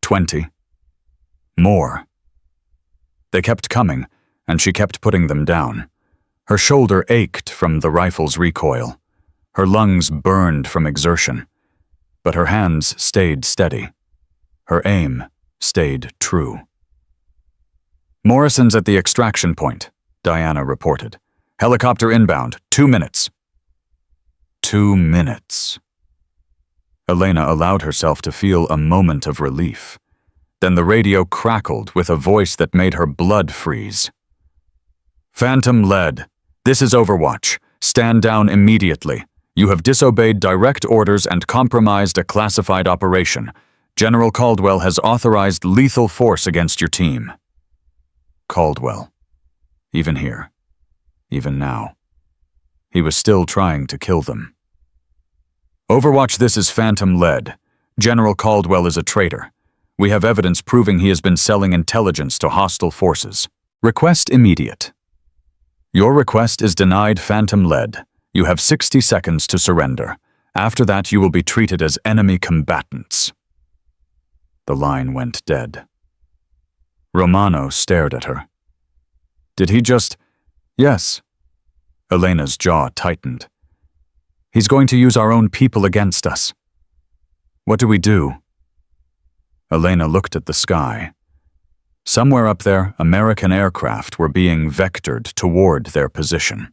20, more. They kept coming, and she kept putting them down. Her shoulder ached from the rifle's recoil. Her lungs burned from exertion. But her hands stayed steady. Her aim stayed true. Morrison's at the extraction point, Diana reported. Helicopter inbound, 2 minutes. 2 minutes. Elena allowed herself to feel a moment of relief. Then the radio crackled with a voice that made her blood freeze. Phantom Lead, this is Overwatch. Stand down immediately. You have disobeyed direct orders and compromised a classified operation. General Caldwell has authorized lethal force against your team. Caldwell. Even here. Even now. He was still trying to kill them. Overwatch, this is Phantom Lead. General Caldwell is a traitor. We have evidence proving he has been selling intelligence to hostile forces. Request immediate. Your request is denied, Phantom Lead. You have 60 seconds to surrender. After that, you will be treated as enemy combatants. The line went dead. Romano stared at her. Did he just... Yes. Elena's jaw tightened. He's going to use our own people against us. What do we do? Elena looked at the sky. Somewhere up there, American aircraft were being vectored toward their position.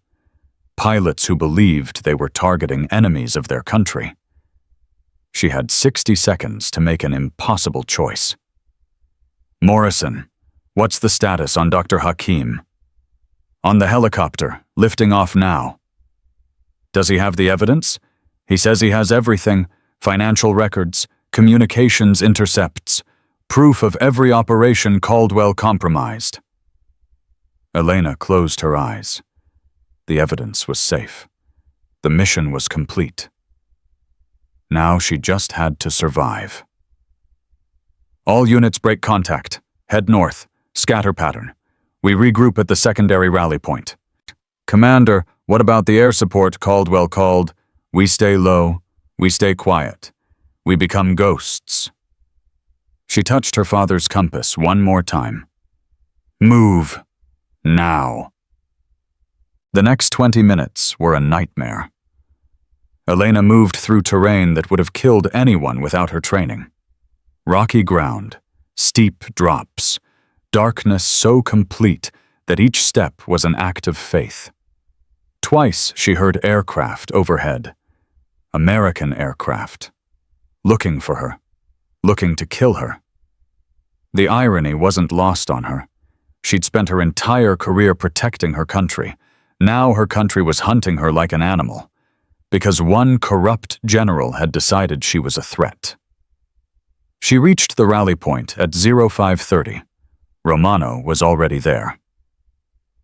Pilots who believed they were targeting enemies of their country. She had 60 seconds to make an impossible choice. Morrison, what's the status on Dr. Hakim? On the helicopter, lifting off now. Does he have the evidence? He says he has everything, financial records, communications intercepts, proof of every operation Caldwell compromised. Elena closed her eyes. The evidence was safe. The mission was complete. Now she just had to survive. All units break contact. Head north. Scatter pattern. We regroup at the secondary rally point. Commander, what about the air support Caldwell called? We stay low. We stay quiet. We become ghosts. She touched her father's compass one more time. Move. Now. The next 20 minutes were a nightmare. Elena moved through terrain that would have killed anyone without her training. Rocky ground, steep drops, darkness so complete that each step was an act of faith. Twice she heard aircraft overhead. American aircraft. Looking for her. Looking to kill her. The irony wasn't lost on her. She'd spent her entire career protecting her country. Now her country was hunting her like an animal, because one corrupt general had decided she was a threat. She reached the rally point at 0530. Romano was already there.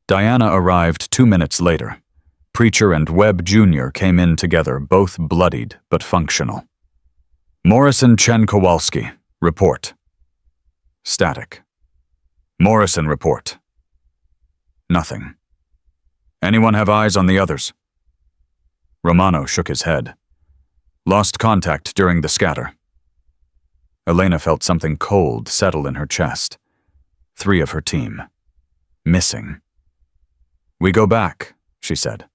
Diana arrived 2 minutes later. Preacher and Webb Jr. came in together, both bloodied but functional. Morrison Chen Kowalski, report. Static. Morrison, report. Nothing. Anyone have eyes on the others? Romano shook his head. Lost contact during the scatter. Elena felt something cold settle in her chest. 3 of her team. Missing. We go back, she said.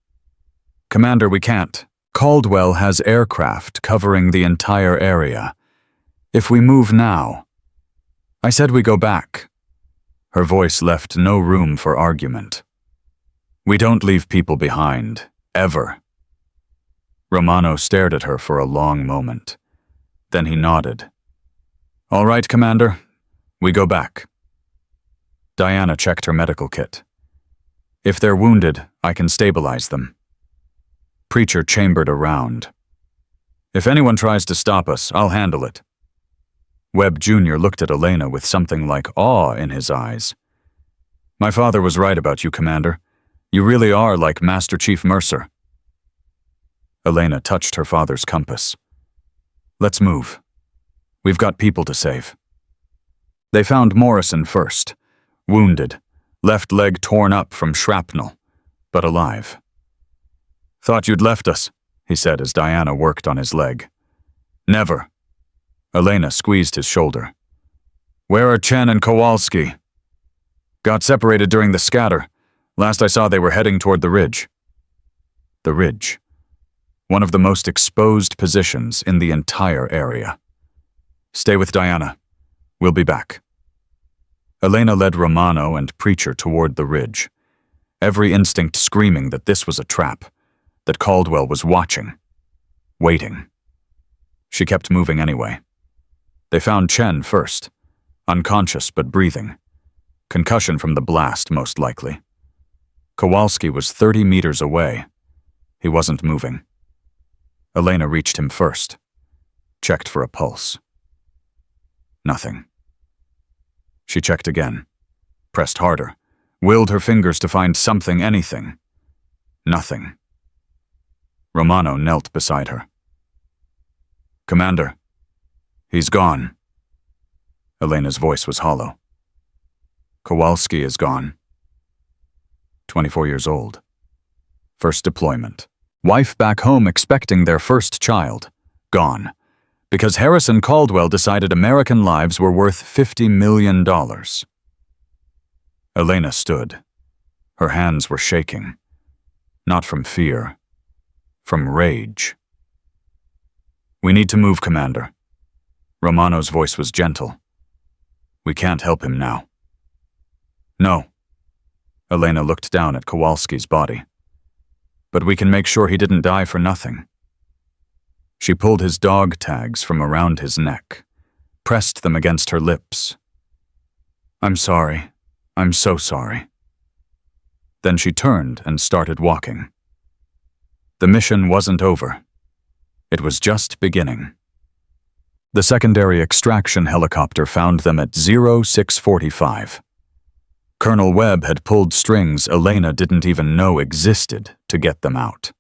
Commander, we can't. Caldwell has aircraft covering the entire area. If we move now... I said we go back. Her voice left no room for argument. We don't leave people behind, ever. Romano stared at her for a long moment. Then he nodded. All right, Commander. We go back. Diana checked her medical kit. If they're wounded, I can stabilize them. Preacher chambered around. If anyone tries to stop us, I'll handle it. Webb Jr. looked at Elena with something like awe in his eyes. My father was right about you, Commander. You really are like Master Chief Mercer. Elena touched her father's compass. Let's move. We've got people to save. They found Morrison first, wounded, left leg torn up from shrapnel, but alive. Thought you'd left us, he said as Diana worked on his leg. Never. Elena squeezed his shoulder. Where are Chen and Kowalski? Got separated during the scatter. Last I saw they were heading toward the ridge. The ridge. One of the most exposed positions in the entire area. Stay with Diana. We'll be back. Elena led Romano and Preacher toward the ridge, every instinct screaming that this was a trap, that Caldwell was watching, waiting. She kept moving anyway. They found Chen first, unconscious but breathing. Concussion from the blast, most likely. Kowalski was 30 meters away. He wasn't moving. Elena reached him first, checked for a pulse. Nothing. She checked again, pressed harder, willed her fingers to find something, anything. Nothing. Romano knelt beside her. Commander, he's gone. Elena's voice was hollow. Kowalski is gone. 24 years old. First deployment. Wife back home expecting their first child. Gone. Because Harrison Caldwell decided American lives were worth $50 million. Elena stood. Her hands were shaking. Not from fear. From rage. We need to move, Commander. Romano's voice was gentle. We can't help him now. No. Elena looked down at Kowalski's body. But we can make sure he didn't die for nothing. She pulled his dog tags from around his neck, pressed them against her lips. I'm sorry. I'm so sorry. Then she turned and started walking. The mission wasn't over. It was just beginning. The secondary extraction helicopter found them at 0645. Colonel Webb had pulled strings Elena didn't even know existed to get them out.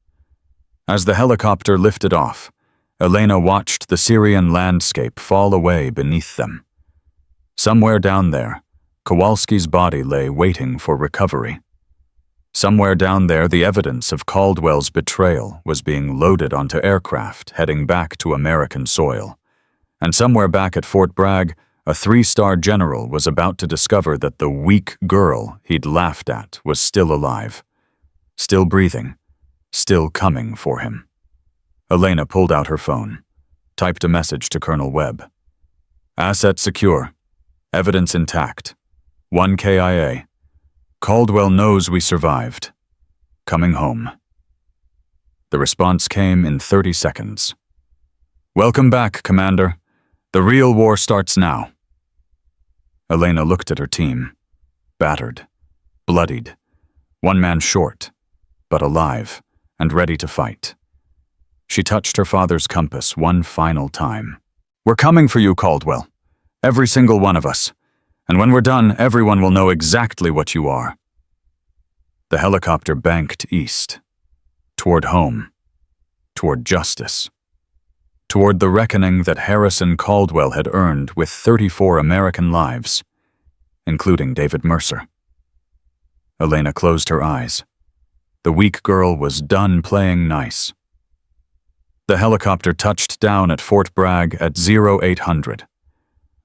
As the helicopter lifted off, Elena watched the Syrian landscape fall away beneath them. Somewhere down there, Kowalski's body lay waiting for recovery. Somewhere down there, the evidence of Caldwell's betrayal was being loaded onto aircraft heading back to American soil. And somewhere back at Fort Bragg, a 3-star general was about to discover that the weak girl he'd laughed at was still alive, still breathing, still coming for him. Elena pulled out her phone, typed a message to Colonel Webb. Asset secure. Evidence intact. 1 KIA. Caldwell knows we survived. Coming home. The response came in 30 seconds. Welcome back, Commander. The real war starts now. Elena looked at her team. Battered. Bloodied. One man short, but alive and ready to fight. She touched her father's compass one final time. We're coming for you, Caldwell. Every single one of us. And when we're done, everyone will know exactly what you are. The helicopter banked east. Toward home. Toward justice. Toward the reckoning that Harrison Caldwell had earned with 34 American lives, including David Mercer. Elena closed her eyes. The weak girl was done playing nice. The helicopter touched down at Fort Bragg at 0800.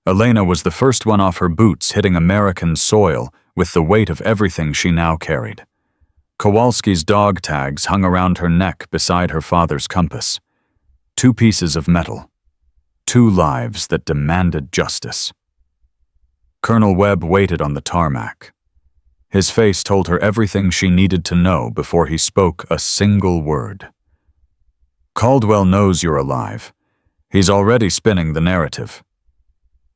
Elena was the first one off her boots hitting American soil with the weight of everything she now carried. Kowalski's dog tags hung around her neck beside her father's compass. 2 pieces of metal. 2 lives that demanded justice. Colonel Webb waited on the tarmac. His face told her everything she needed to know before he spoke a single word. Caldwell knows you're alive. He's already spinning the narrative.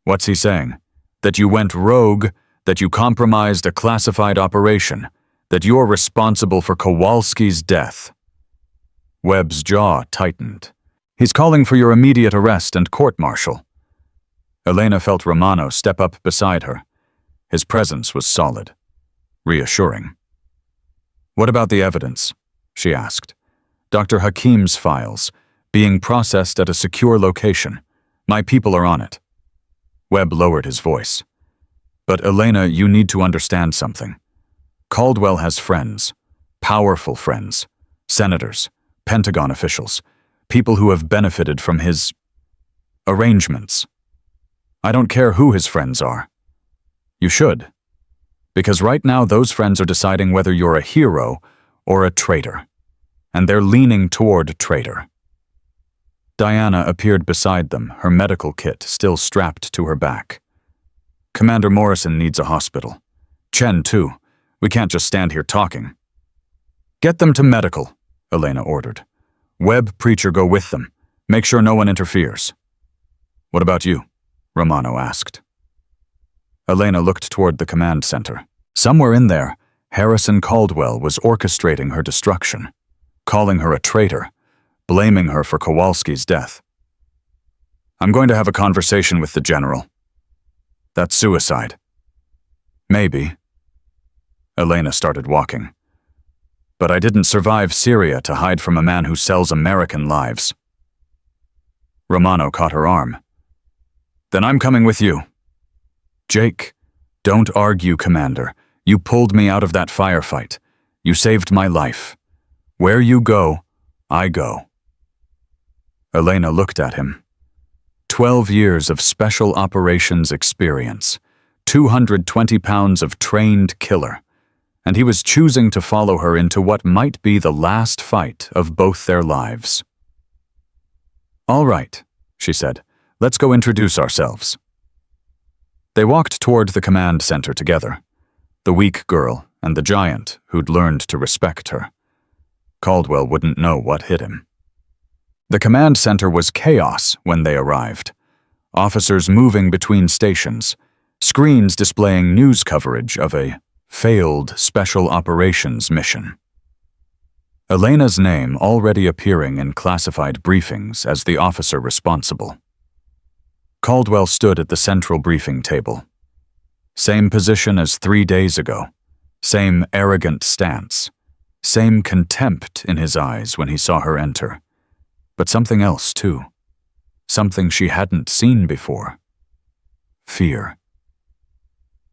What's he saying? That you went rogue, that you compromised a classified operation, that you're responsible for Kowalski's death. Webb's jaw tightened. He's calling for your immediate arrest and court-martial. Elena felt Romano step up beside her. His presence was solid, reassuring. What about the evidence? She asked. Dr. Hakim's files, being processed at a secure location. My people are on it. Webb lowered his voice. But Elena, you need to understand something. Caldwell has friends, powerful friends, senators, Pentagon officials, people who have benefited from his arrangements. I don't care who his friends are. You should. Because right now those friends are deciding whether you're a hero or a traitor. And they're leaning toward traitor. Diana appeared beside them, her medical kit still strapped to her back. Commander Morrison needs a hospital. Chen, too. We can't just stand here talking. Get them to medical, Elena ordered. Webb, Preacher, go with them. Make sure no one interferes. What about you? Romano asked. Elena looked toward the command center. Somewhere in there, Harrison Caldwell was orchestrating her destruction, calling her a traitor, blaming her for Kowalski's death. I'm going to have a conversation with the general. That's suicide. Maybe. Elena started walking. But I didn't survive Syria to hide from a man who sells American lives. Romano caught her arm. Then I'm coming with you. Jake, don't argue, Commander. You pulled me out of that firefight. You saved my life. Where you go, I go. Elena looked at him. 12 years of special operations experience, 220 pounds of trained killer, and he was choosing to follow her into what might be the last fight of both their lives. All right, she said, let's go introduce ourselves. They walked toward the command center together. The weak girl and the giant who'd learned to respect her. Caldwell wouldn't know what hit him. The command center was chaos when they arrived. Officers moving between stations, screens displaying news coverage of a failed special operations mission. Elena's name already appearing in classified briefings as the officer responsible. Caldwell stood at the central briefing table. Same position as 3 days ago, same arrogant stance, same contempt in his eyes when he saw her enter. But something else, too. Something she hadn't seen before. Fear.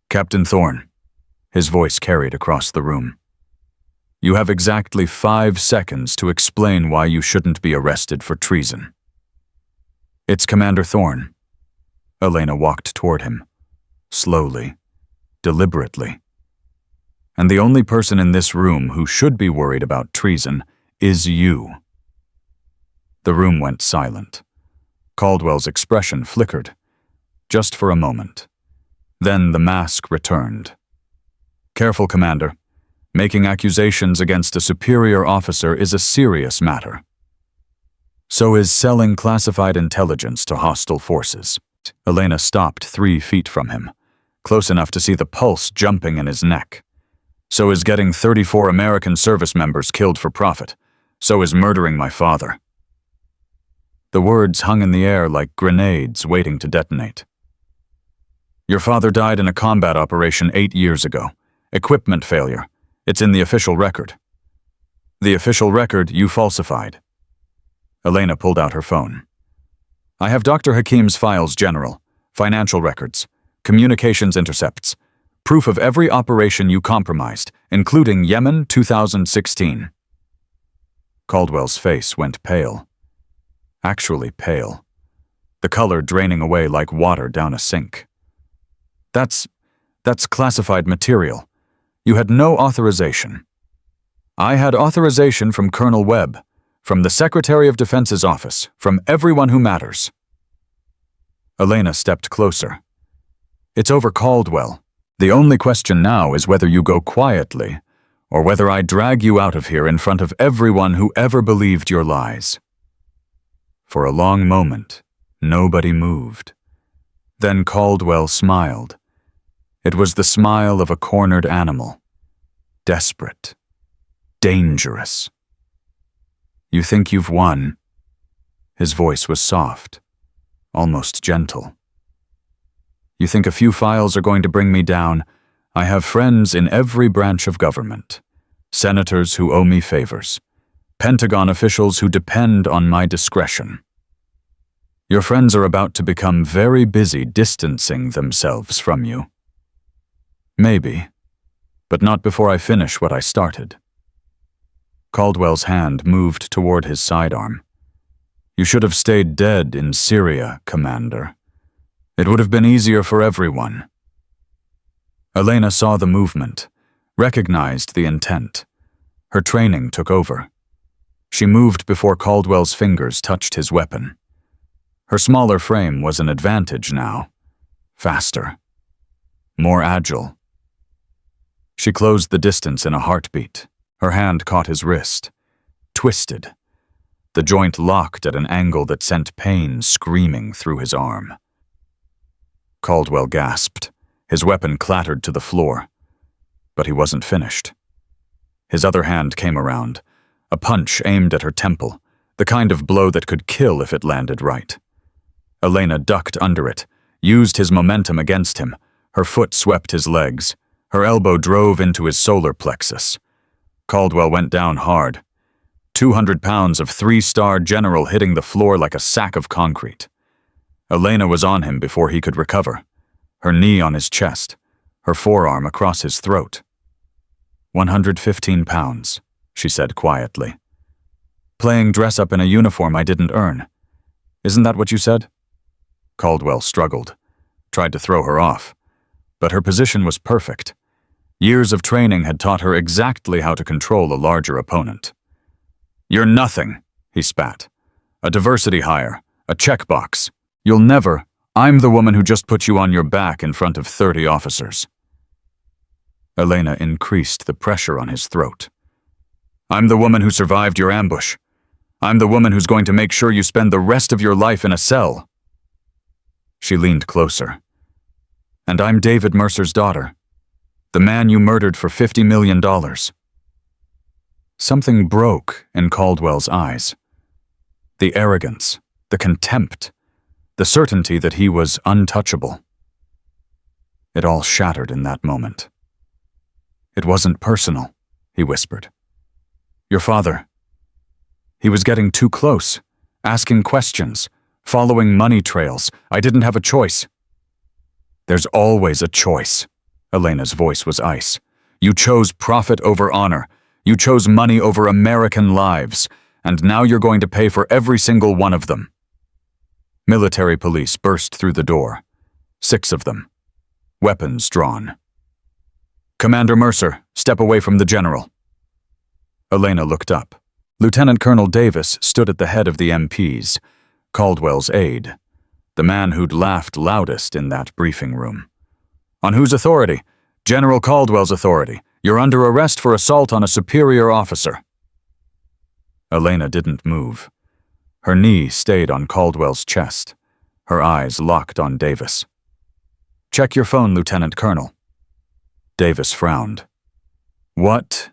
Captain Thorne, his voice carried across the room. You have exactly 5 seconds to explain why you shouldn't be arrested for treason. It's Commander Thorne. Elena walked toward him, slowly, deliberately. And the only person in this room who should be worried about treason is you. The room went silent. Caldwell's expression flickered, just for a moment. Then the mask returned. Careful, Commander. Making accusations against a superior officer is a serious matter. So is selling classified intelligence to hostile forces. Elena stopped 3 feet from him, close enough to see the pulse jumping in his neck. So is getting 34 American service members killed for profit. So is murdering my father. The words hung in the air like grenades waiting to detonate. Your father died in a combat operation 8 years ago. Equipment failure. It's in the official record. The official record you falsified. Elena pulled out her phone. I have Dr. Hakim's files, General, financial records, communications intercepts, proof of every operation you compromised, including Yemen 2016. Caldwell's face went pale. Actually pale. The color draining away like water down a sink. That's classified material. You had no authorization. I had authorization from Colonel Webb, from the Secretary of Defense's office, from everyone who matters. Elena stepped closer. It's over, Caldwell. The only question now is whether you go quietly, or whether I drag you out of here in front of everyone who ever believed your lies. For a long moment, nobody moved. Then Caldwell smiled. It was the smile of a cornered animal. Desperate. Dangerous. You think you've won? His voice was soft, almost gentle. You think a few files are going to bring me down? I have friends in every branch of government. Senators who owe me favors. Pentagon officials who depend on my discretion. Your friends are about to become very busy distancing themselves from you. Maybe, but not before I finish what I started. Caldwell's hand moved toward his sidearm. You should have stayed dead in Syria, Commander. It would have been easier for everyone. Elena saw the movement, recognized the intent. Her training took over. She moved before Caldwell's fingers touched his weapon. Her smaller frame was an advantage now. Faster. More agile. She closed the distance in a heartbeat. Her hand caught his wrist. Twisted. The joint locked at an angle that sent pain screaming through his arm. Caldwell gasped. His weapon clattered to the floor. But he wasn't finished. His other hand came around. A punch aimed at her temple, the kind of blow that could kill if it landed right. Elena ducked under it, used his momentum against him. Her foot swept his legs. Her elbow drove into his solar plexus. Caldwell went down hard. 200 pounds of 3-star general hitting the floor like a sack of concrete. Elena was on him before he could recover. Her knee on his chest, her forearm across his throat. 115 pounds, she said quietly. Playing dress-up in a uniform I didn't earn. Isn't that what you said? Caldwell struggled, tried to throw her off. But her position was perfect. Years of training had taught her exactly how to control a larger opponent. You're nothing, he spat. A diversity hire, a checkbox. You'll never. I'm the woman who just put you on your back in front of 30 officers. Elena increased the pressure on his throat. I'm the woman who survived your ambush. I'm the woman who's going to make sure you spend the rest of your life in a cell. She leaned closer. And I'm David Mercer's daughter, the man you murdered for $50 million. Something broke in Caldwell's eyes. The arrogance, the contempt, the certainty that he was untouchable. It all shattered in that moment. It wasn't personal, he whispered. Your father. He was getting too close, asking questions, following money trails. I didn't have a choice. There's always a choice. Elena's voice was ice. You chose profit over honor. You chose money over American lives. And now you're going to pay for every single one of them. Military police burst through the door. 6 of them. Weapons drawn. Commander Mercer, step away from the general. Elena looked up. Lieutenant Colonel Davis stood at the head of the MPs, Caldwell's aide, the man who'd laughed loudest in that briefing room. On whose authority? General Caldwell's authority. You're under arrest for assault on a superior officer. Elena didn't move. Her knee stayed on Caldwell's chest, her eyes locked on Davis. Check your phone, Lieutenant Colonel. Davis frowned. What?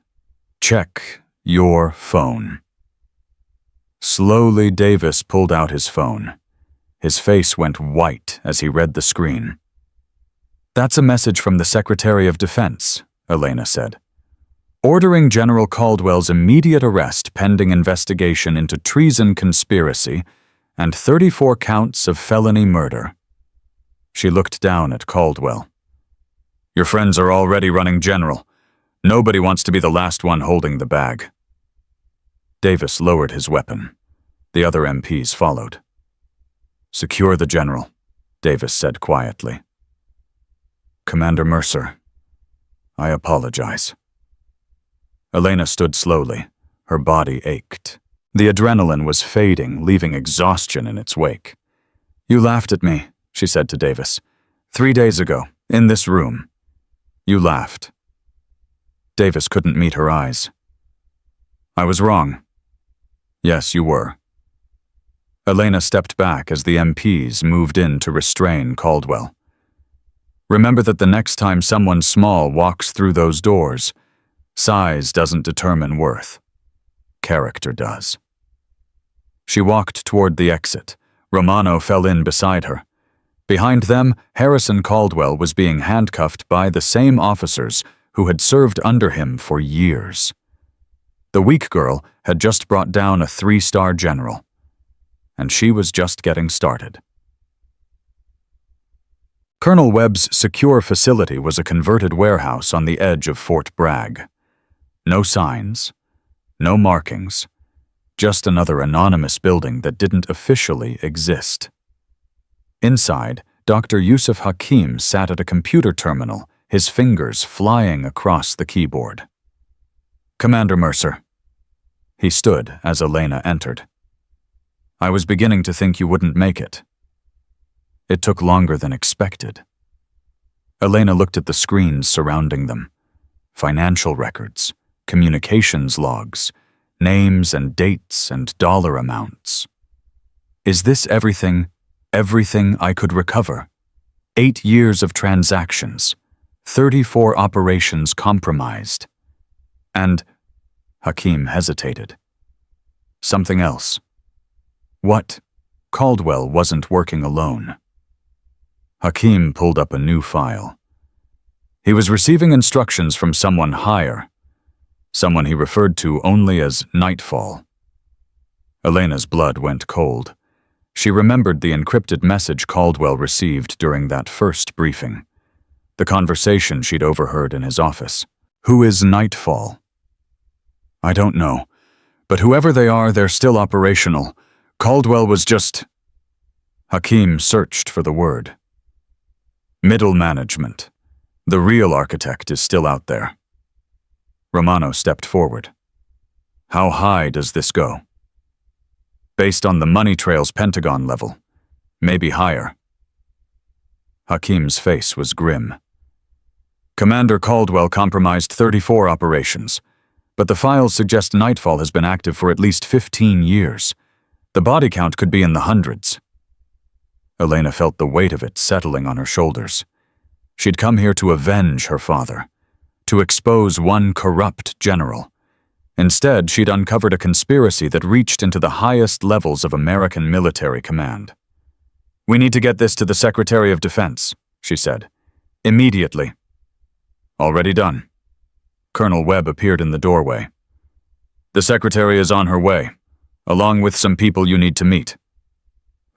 Check your phone. Slowly, Davis pulled out his phone. His face went white as he read the screen. That's a message from the Secretary of Defense, Elena said. Ordering General Caldwell's immediate arrest pending investigation into treason conspiracy and 34 counts of felony murder. She looked down at Caldwell. Your friends are already running general. Nobody wants to be the last one holding the bag. Davis lowered his weapon. The other MPs followed. Secure the general, Davis said quietly. Commander Mercer, I apologize. Elena stood slowly. Her body ached. The adrenaline was fading, leaving exhaustion in its wake. You laughed at me, she said to Davis. 3 days ago, in this room. You laughed. Davis couldn't meet her eyes. I was wrong. Yes, you were. Elena stepped back as the MPs moved in to restrain Caldwell. Remember that the next time someone small walks through those doors, size doesn't determine worth. Character does. She walked toward the exit. Romano fell in beside her. Behind them, Harrison Caldwell was being handcuffed by the same officers who had served under him for years. The weak girl had just brought down a 3-star general, and she was just getting started. Colonel Webb's secure facility was a converted warehouse on the edge of Fort Bragg. No signs, no markings, just another anonymous building that didn't officially exist. Inside, Dr. Yusuf Hakim sat at a computer terminal, his fingers flying across the keyboard. Commander Mercer. He stood as Elena entered. I was beginning to think you wouldn't make it. It took longer than expected. Elena looked at the screens surrounding them. Financial records, communications logs, names and dates and dollar amounts. Is this everything I could recover? 8 years of transactions, 34 operations compromised. And Hakim hesitated. Something else. What? Caldwell wasn't working alone. Hakim pulled up a new file. He was receiving instructions from someone higher, someone he referred to only as Nightfall. Elena's blood went cold. She remembered the encrypted message Caldwell received during that first briefing, the conversation she'd overheard in his office. Who is Nightfall? I don't know, but whoever they are, they're still operational. Caldwell was just... Hakim searched for the word. Middle management. The real architect is still out there. Romano stepped forward. How high does this go? Based on the money trail's Pentagon level, maybe higher. Hakim's face was grim. Commander Caldwell compromised 34 operations, but the files suggest Nightfall has been active for at least 15 years. The body count could be in the hundreds. Elena felt the weight of it settling on her shoulders. She'd come here to avenge her father, to expose one corrupt general. Instead, she'd uncovered a conspiracy that reached into the highest levels of American military command. "We need to get this to the Secretary of Defense," she said. "Immediately." "Already done." Colonel Webb appeared in the doorway. "The Secretary is on her way, along with some people you need to meet."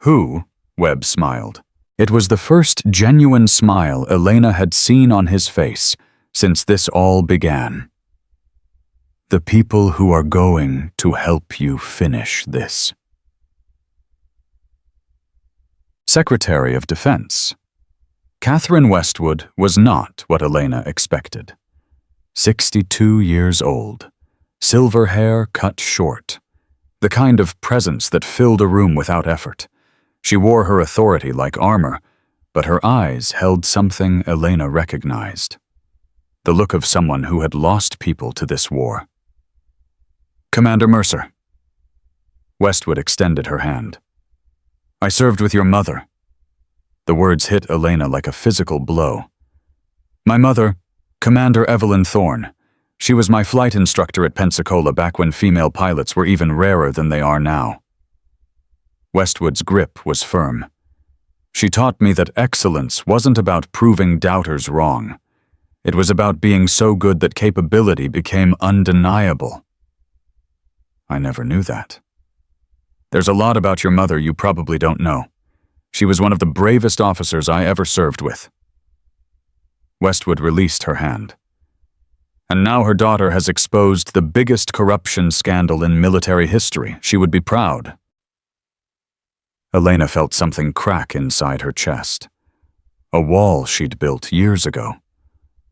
"Who?" Webb smiled. It was the first genuine smile Elena had seen on his face since this all began. "The people who are going to help you finish this." Secretary of Defense. Catherine Westwood was not what Elena expected. 62 years old, silver hair cut short, the kind of presence that filled a room without effort. She wore her authority like armor, but her eyes held something Elena recognized. The look of someone who had lost people to this war. "Commander Mercer." Westwood extended her hand. "I served with your mother." The words hit Elena like a physical blow. "My mother, Commander Evelyn Thorne. She was my flight instructor at Pensacola back when female pilots were even rarer than they are now." Westwood's grip was firm. "She taught me that excellence wasn't about proving doubters wrong. It was about being so good that capability became undeniable." "I never knew that." "There's a lot about your mother you probably don't know. She was one of the bravest officers I ever served with." Westwood released her hand. "And now her daughter has exposed the biggest corruption scandal in military history. She would be proud." Elena felt something crack inside her chest. A wall she'd built years ago.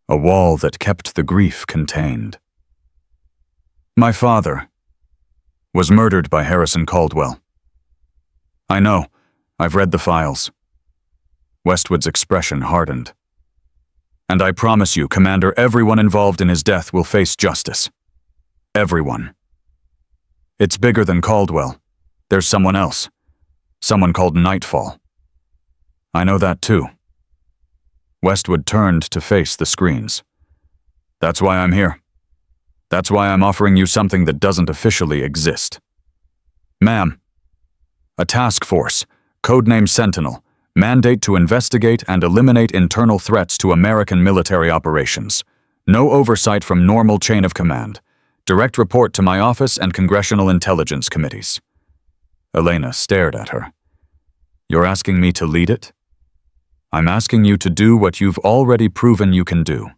A wall that kept the grief contained. "My father was murdered by Harrison Caldwell." "I know. I've read the files." Westwood's expression hardened. "And I promise you, Commander, everyone involved in his death will face justice. Everyone. It's bigger than Caldwell. There's someone else. Someone called Nightfall." "I know that too." Westwood turned to face the screens. "That's why I'm here. That's why I'm offering you something that doesn't officially exist. Ma'am, a task force, codename Sentinel, mandate to investigate and eliminate internal threats to American military operations. No oversight from normal chain of command. Direct report to my office and congressional intelligence committees." Elena stared at her. "You're asking me to lead it?" "I'm asking you to do what you've already proven you can do.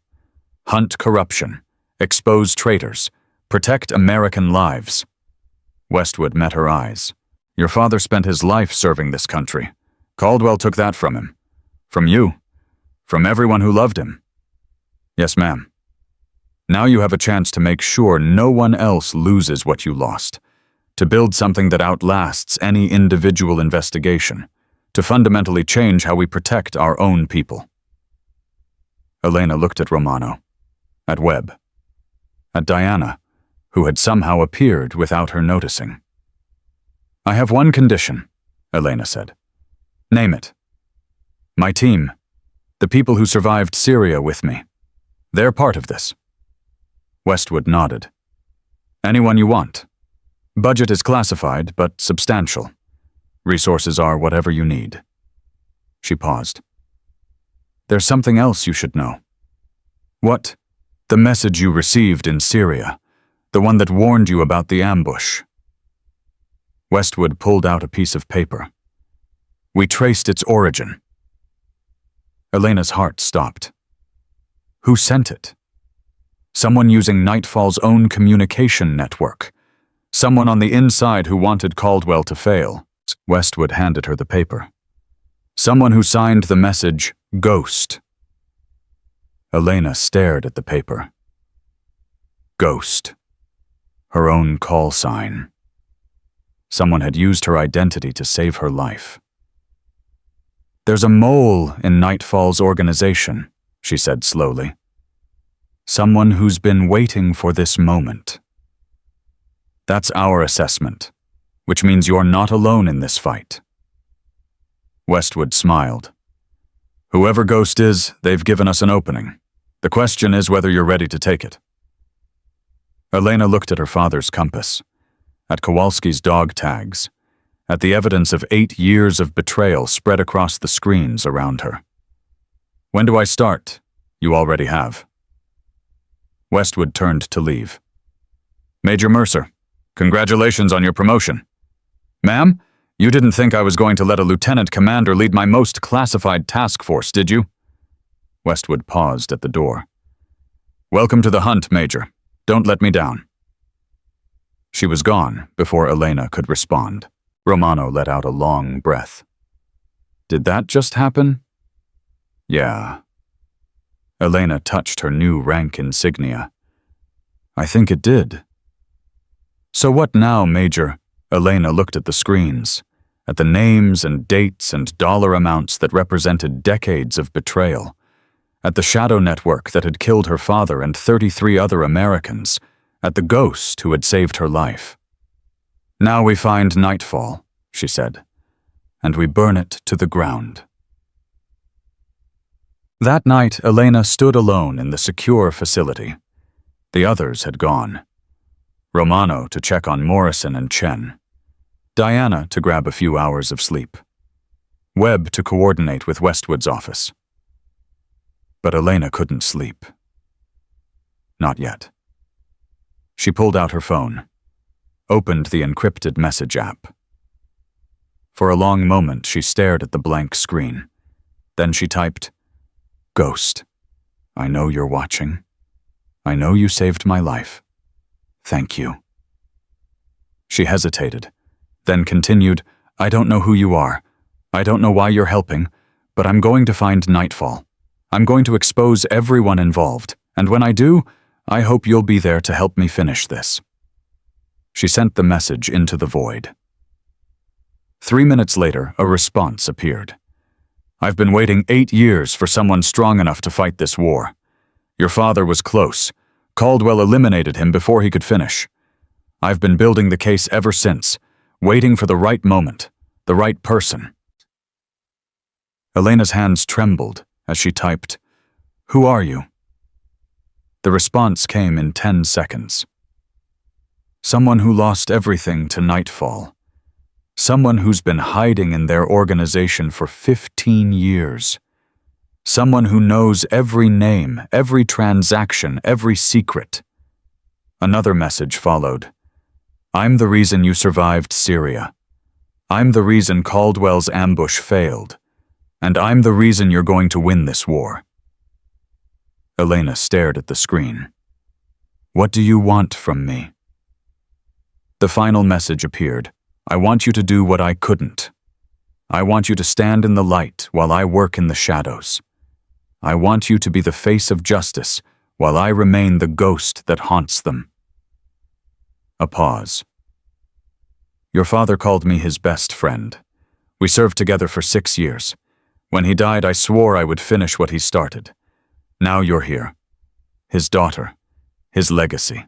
Hunt corruption, expose traitors, protect American lives." Westwood met her eyes. "Your father spent his life serving this country. Caldwell took that from him. From you. From everyone who loved him." "Yes, ma'am. Now you have a chance to make sure no one else loses what you lost. To build something that outlasts any individual investigation. To fundamentally change how we protect our own people." Elena looked at Romano, at Webb, at Diana, who had somehow appeared without her noticing. "I have one condition," Elena said. "Name it." "My team, the people who survived Syria with me. They're part of this." Westwood nodded. "Anyone you want. Budget is classified, but substantial. Resources are whatever you need." She paused. "There's something else you should know." "What?" "The message you received in Syria. The one that warned you about the ambush." Westwood pulled out a piece of paper. "We traced its origin." Elena's heart stopped. Who sent it? Someone using Nightfall's own communication network. Someone on the inside who wanted Caldwell to fail. Westwood handed her the paper. Someone who signed the message, Ghost. Elena stared at the paper. Ghost. Her own call sign. Someone had used her identity to save her life. "There's a mole in Nightfall's organization," she said slowly. Someone who's been waiting for this moment. That's our assessment, which means you're not alone in this fight. Westwood smiled. Whoever Ghost is, they've given us an opening. The question is whether you're ready to take it. Elena looked at her father's compass, at Kowalski's dog tags, at the evidence of 8 years of betrayal spread across the screens around her. When do I start? You already have. Westwood turned to leave. Major Mercer, congratulations on your promotion. Ma'am, you didn't think I was going to let a lieutenant commander lead my most classified task force, did you? Westwood paused at the door. Welcome to the hunt, Major. Don't let me down. She was gone before Elena could respond. Romano let out a long breath. Did that just happen? Yeah. Elena touched her new rank insignia. I think it did. So what now, Major? Elena looked at the screens, at the names and dates and dollar amounts that represented decades of betrayal, at the shadow network that had killed her father and 33 other Americans, at the ghost who had saved her life. Now we find Nightfall, she said, and we burn it to the ground. That night, Elena stood alone in the secure facility. The others had gone. Romano to check on Morrison and Chen. Diana to grab a few hours of sleep. Webb to coordinate with Westwood's office. But Elena couldn't sleep. Not yet. She pulled out her phone, opened the encrypted message app. For a long moment, she stared at the blank screen. Then she typed, Ghost, I know you're watching. I know you saved my life. Thank you. She hesitated, then continued, I don't know who you are. I don't know why you're helping, but I'm going to find Nightfall. I'm going to expose everyone involved, and when I do, I hope you'll be there to help me finish this. She sent the message into the void. 3 minutes later, a response appeared. I've been waiting 8 years for someone strong enough to fight this war. Your father was close. Caldwell eliminated him before he could finish. I've been building the case ever since, waiting for the right moment, the right person. Elena's hands trembled as she typed, Who are you? The response came in 10 seconds. Someone who lost everything to Nightfall. Someone who's been hiding in their organization for 15 years. Someone who knows every name, every transaction, every secret. Another message followed. I'm the reason you survived Syria. I'm the reason Caldwell's ambush failed. And I'm the reason you're going to win this war. Elena stared at the screen. What do you want from me? The final message appeared. I want you to do what I couldn't. I want you to stand in the light while I work in the shadows. I want you to be the face of justice while I remain the ghost that haunts them. A pause. Your father called me his best friend. We served together for 6 years. When he died, I swore I would finish what he started. Now you're here. His daughter. His legacy.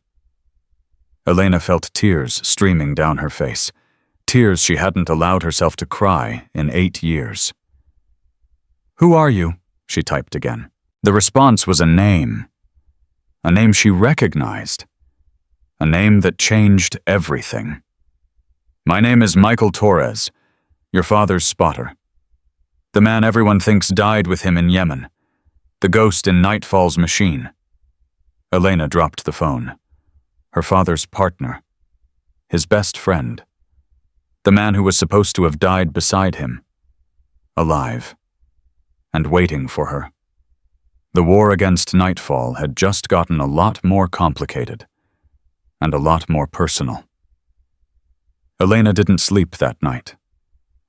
Elena felt tears streaming down her face. Tears she hadn't allowed herself to cry in 8 years. Who are you? She typed again. The response was a name. A name she recognized. A name that changed everything. My name is Michael Torres, your father's spotter. The man everyone thinks died with him in Yemen. The ghost in Nightfall's machine. Elena dropped the phone. Her father's partner. His best friend. The man who was supposed to have died beside him. Alive. And waiting for her. The war against Nightfall had just gotten a lot more complicated. And a lot more personal. Elena didn't sleep that night.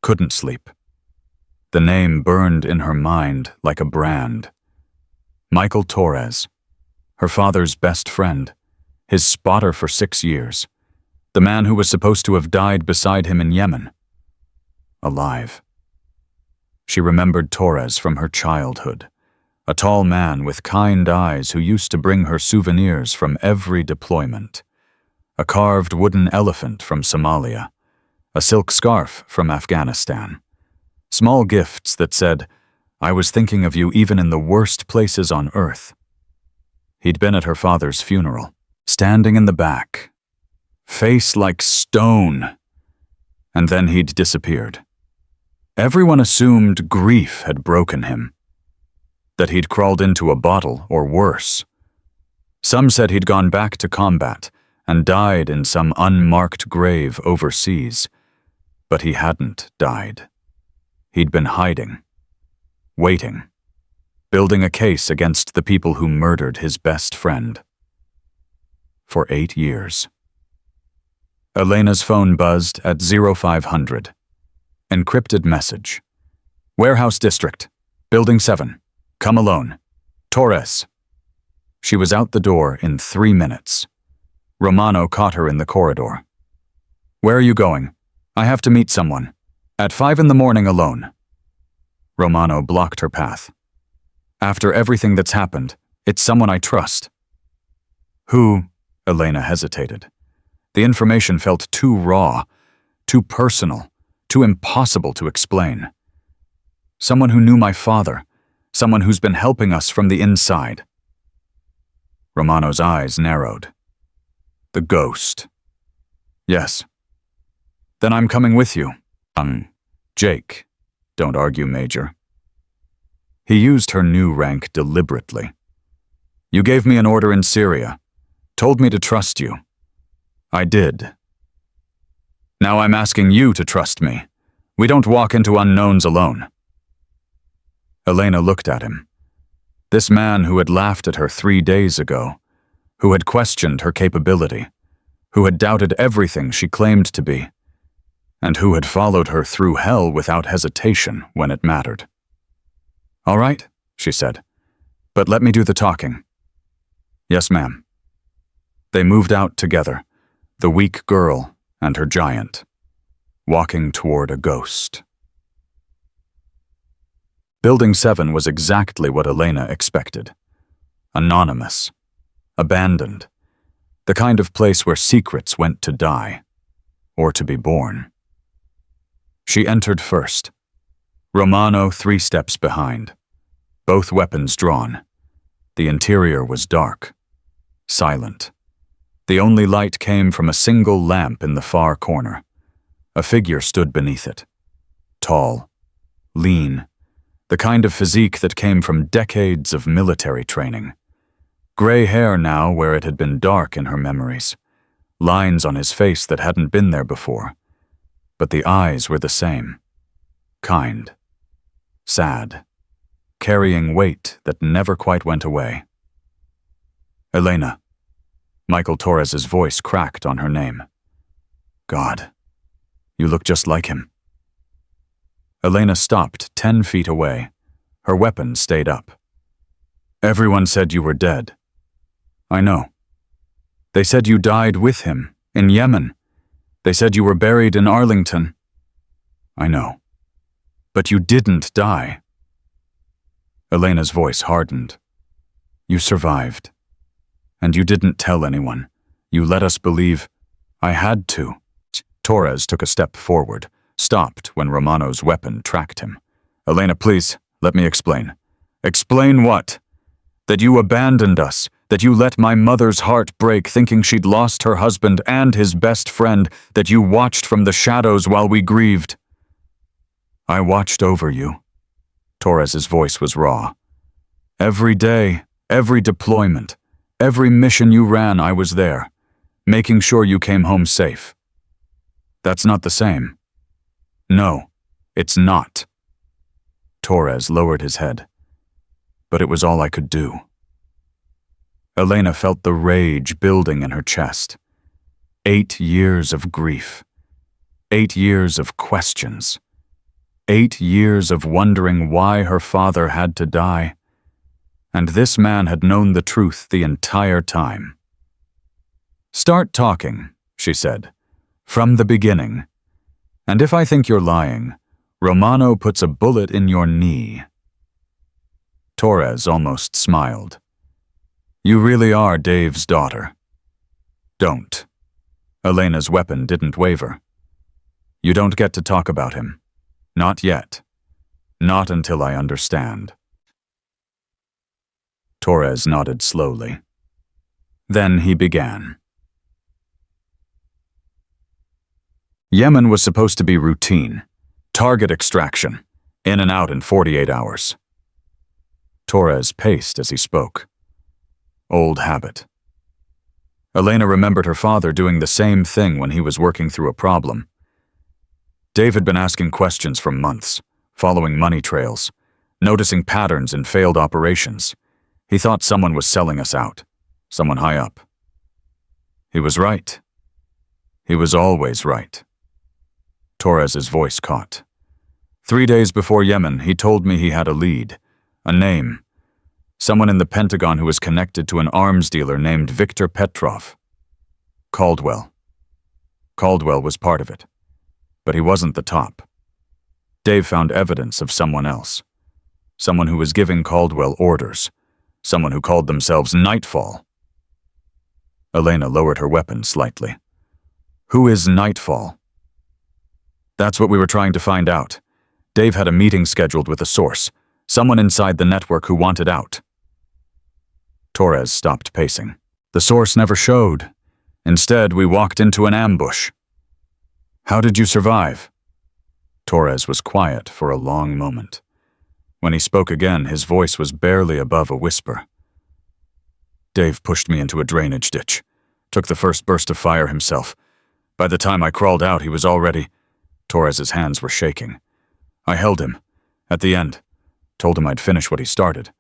Couldn't sleep. The name burned in her mind like a brand. Michael Torres, her father's best friend, his spotter for 6 years, the man who was supposed to have died beside him in Yemen. Alive. She remembered Torres from her childhood, a tall man with kind eyes who used to bring her souvenirs from every deployment. A carved wooden elephant from Somalia, a silk scarf from Afghanistan. Small gifts that said, "I was thinking of you even in the worst places on earth." He'd been at her father's funeral, standing in the back, face like stone, and then he'd disappeared. Everyone assumed grief had broken him, that he'd crawled into a bottle or worse. Some said he'd gone back to combat and died in some unmarked grave overseas, but he hadn't died. He'd been hiding, waiting, building a case against the people who murdered his best friend. For 8 years. Elena's phone buzzed at 0500. Encrypted message. Warehouse District, Building 7. Come alone. Torres. She was out the door in 3 minutes. Romano caught her in the corridor. "Where are you going? I have to meet someone. At 5 in the morning alone." Romano blocked her path. "After everything that's happened, it's someone I trust." "Who?" Elena hesitated. The information felt too raw, too personal, too impossible to explain. "Someone who knew my father. Someone who's been helping us from the inside." Romano's eyes narrowed. "The ghost." "Yes." "Then I'm coming with you." Jake. Don't argue, Major." He used her new rank deliberately. "You gave me an order in Syria. Told me to trust you. I did. Now I'm asking you to trust me. We don't walk into unknowns alone." Elena looked at him. This man who had laughed at her 3 days ago, who had questioned her capability, who had doubted everything she claimed to be, and who had followed her through hell without hesitation when it mattered. "All right," she said, "but let me do the talking." "Yes, ma'am." They moved out together, the weak girl and her giant, walking toward a ghost. Building 7 was exactly what Elena expected. Anonymous, abandoned, the kind of place where secrets went to die, or to be born. She entered first, Romano 3 steps behind, both weapons drawn. The interior was dark, silent. The only light came from a single lamp in the far corner. A figure stood beneath it. Tall, lean, the kind of physique that came from decades of military training. Gray hair now where it had been dark in her memories. Lines on his face that hadn't been there before. But the eyes were the same. Kind. Sad. Carrying weight that never quite went away. "Elena." Michael Torres's voice cracked on her name. "God, you look just like him." Elena stopped 10 feet away. Her weapon stayed up. "Everyone said you were dead." "I know. They said you died with him, in Yemen. They said you were buried in Arlington." "I know. But you didn't die." Elena's voice hardened. "You survived. And you didn't tell anyone. You let us believe I had to." Torres took a step forward, stopped when Romano's weapon tracked him. "Elena, please, let me explain." "Explain what?" "That you abandoned us, that you let my mother's heart break thinking she'd lost her husband and his best friend, that you watched from the shadows while we grieved." "I watched over you." Torres's voice was raw. "Every day, every deployment, every mission you ran, I was there, making sure you came home safe." "That's not the same." "No, it's not." Torres lowered his head. "But it was all I could do." Elena felt the rage building in her chest. 8 years of grief. 8 years of questions. 8 years of wondering why her father had to die. And this man had known the truth the entire time. "Start talking," she said, "from the beginning. And if I think you're lying, Romano puts a bullet in your knee." Torres almost smiled. You really are Dave's daughter. Don't. Elena's weapon didn't waver. You don't get to talk about him. Not yet. Not until I understand. Torres nodded slowly. Then he began. Yemen was supposed to be routine. Target extraction. In and out in 48 hours. Torres paced as he spoke. Old habit. Elena remembered her father doing the same thing when he was working through a problem. Dave had been asking questions for months, following money trails, noticing patterns in failed operations. He thought someone was selling us out, someone high up. He was right. He was always right. Torres's voice caught. 3 days before Yemen, he told me he had a lead, a name, someone in the Pentagon who was connected to an arms dealer named Viktor Petrov. Caldwell. Caldwell was part of it, but he wasn't the top. Dave found evidence of someone else, someone who was giving Caldwell orders, someone who called themselves Nightfall. Elena lowered her weapon slightly. Who is Nightfall? That's what we were trying to find out. Dave had a meeting scheduled with a source, someone inside the network who wanted out. Torres stopped pacing. The source never showed. Instead, we walked into an ambush. How did you survive? Torres was quiet for a long moment. When he spoke again, his voice was barely above a whisper. Dave pushed me into a drainage ditch, took the first burst of fire himself. By the time I crawled out, he was already... Torres's hands were shaking. I held him. At the end, told him I'd finish what he started.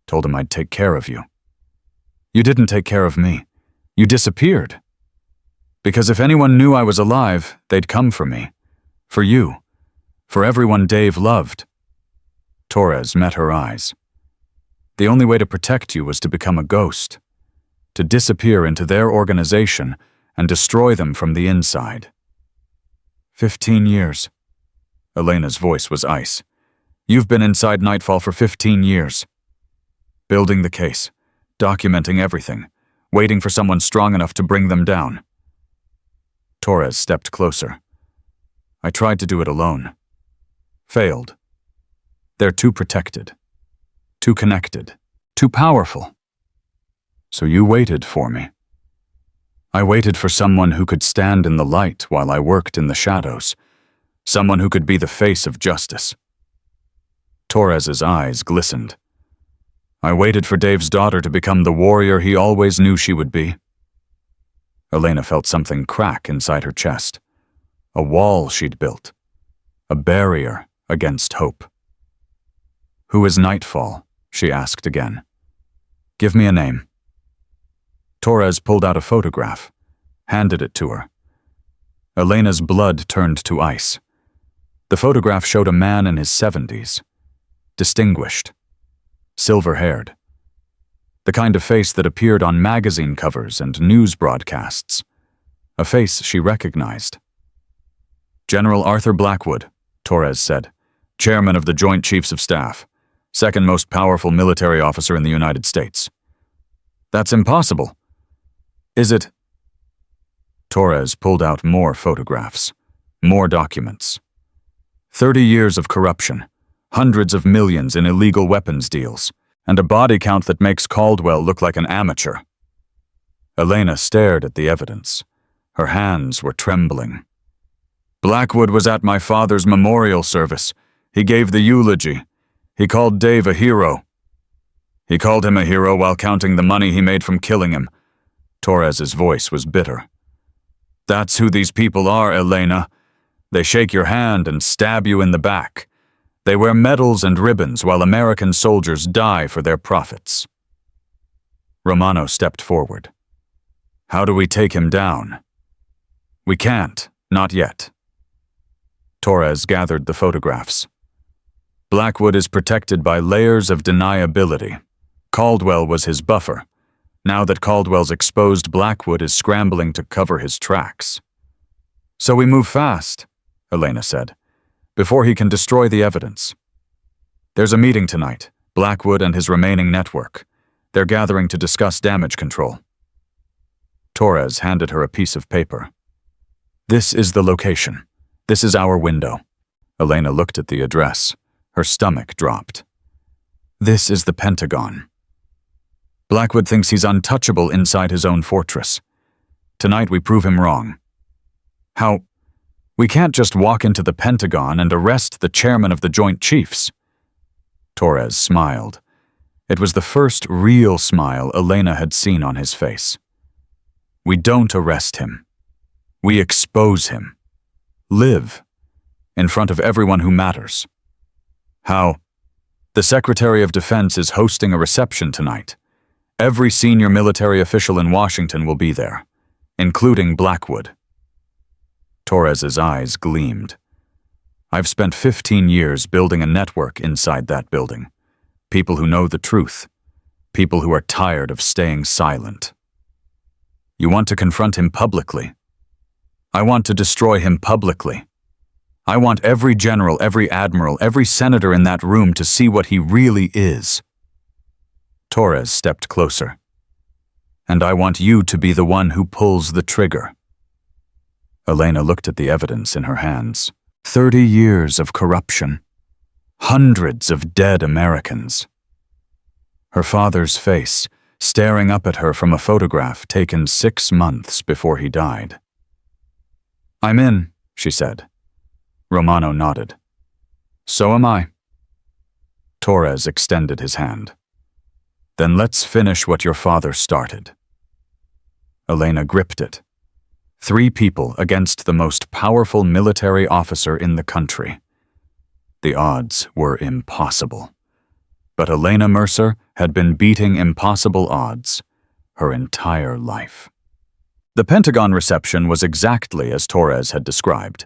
Told him I'd take care of you. You didn't take care of me. You disappeared. Because if anyone knew I was alive, they'd come for me. For you. For everyone Dave loved. Torres met her eyes. The only way to protect you was to become a ghost. To disappear into their organization and destroy them from the inside. 15 years. Elena's voice was ice. You've been inside Nightfall for 15 years. Building the case, documenting everything, waiting for someone strong enough to bring them down. Torres stepped closer. I tried to do it alone. Failed. They're too protected, too connected, too powerful. So you waited for me. I waited for someone who could stand in the light while I worked in the shadows, someone who could be the face of justice. Torres's eyes glistened. I waited for Dave's daughter to become the warrior he always knew she would be. Elena felt something crack inside her chest. A wall she'd built. A barrier against hope. Who is Nightfall? She asked again. Give me a name. Torres pulled out a photograph, handed it to her. Elena's blood turned to ice. The photograph showed a man in his 70s, distinguished, silver-haired. The kind of face that appeared on magazine covers and news broadcasts. A face she recognized. General Arthur Blackwood, Torres said, chairman of the Joint Chiefs of Staff, second most powerful military officer in the United States. That's impossible. Is it? Torres pulled out more photographs, more documents. 30 years of corruption, hundreds of millions in illegal weapons deals, and a body count that makes Caldwell look like an amateur. Elena stared at the evidence. Her hands were trembling. Blackwood was at my father's memorial service. He gave the eulogy. He called Dave a hero. He called him a hero while counting the money he made from killing him. Torres's voice was bitter. That's who these people are, Elena. They shake your hand and stab you in the back. They wear medals and ribbons while American soldiers die for their profits. Romano stepped forward. How do we take him down? We can't, not yet. Torres gathered the photographs. Blackwood is protected by layers of deniability. Caldwell was his buffer. Now that Caldwell's exposed, Blackwood is scrambling to cover his tracks. So we move fast, Elena said, before he can destroy the evidence. There's a meeting tonight, Blackwood and his remaining network. They're gathering to discuss damage control. Torres handed her a piece of paper. This is the location. This is our window. Elena looked at the address. Her stomach dropped. This is the Pentagon. Blackwood thinks he's untouchable inside his own fortress. Tonight we prove him wrong. How? We can't just walk into the Pentagon and arrest the chairman of the Joint Chiefs. Torres smiled. It was the first real smile Elena had seen on his face. We don't arrest him. We expose him. Live. In front of everyone who matters. How? The Secretary of Defense is hosting a reception tonight. Every senior military official in Washington will be there, including Blackwood. Torres's eyes gleamed. I've spent 15 years building a network inside that building. People who know the truth. People who are tired of staying silent. You want to confront him publicly. I want to destroy him publicly. I want every general, every admiral, every senator in that room to see what he really is. Torres stepped closer. And I want you to be the one who pulls the trigger. Elena looked at the evidence in her hands. 30 years of corruption. Hundreds of dead Americans. Her father's face, staring up at her from a photograph taken 6 months before he died. I'm in, she said. Romano nodded. So am I. Torres extended his hand. Then let's finish what your father started. Elena gripped it. 3 people against the most powerful military officer in the country. The odds were impossible. But Elena Mercer had been beating impossible odds her entire life. The Pentagon reception was exactly as Torres had described.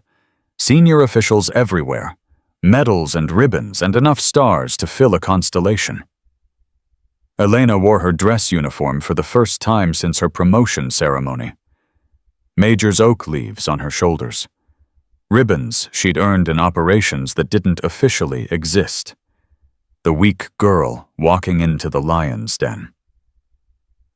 Senior officials everywhere, medals and ribbons and enough stars to fill a constellation. Elena wore her dress uniform for the first time since her promotion ceremony. Major's oak leaves on her shoulders. Ribbons she'd earned in operations that didn't officially exist. The weak girl walking into the lion's den.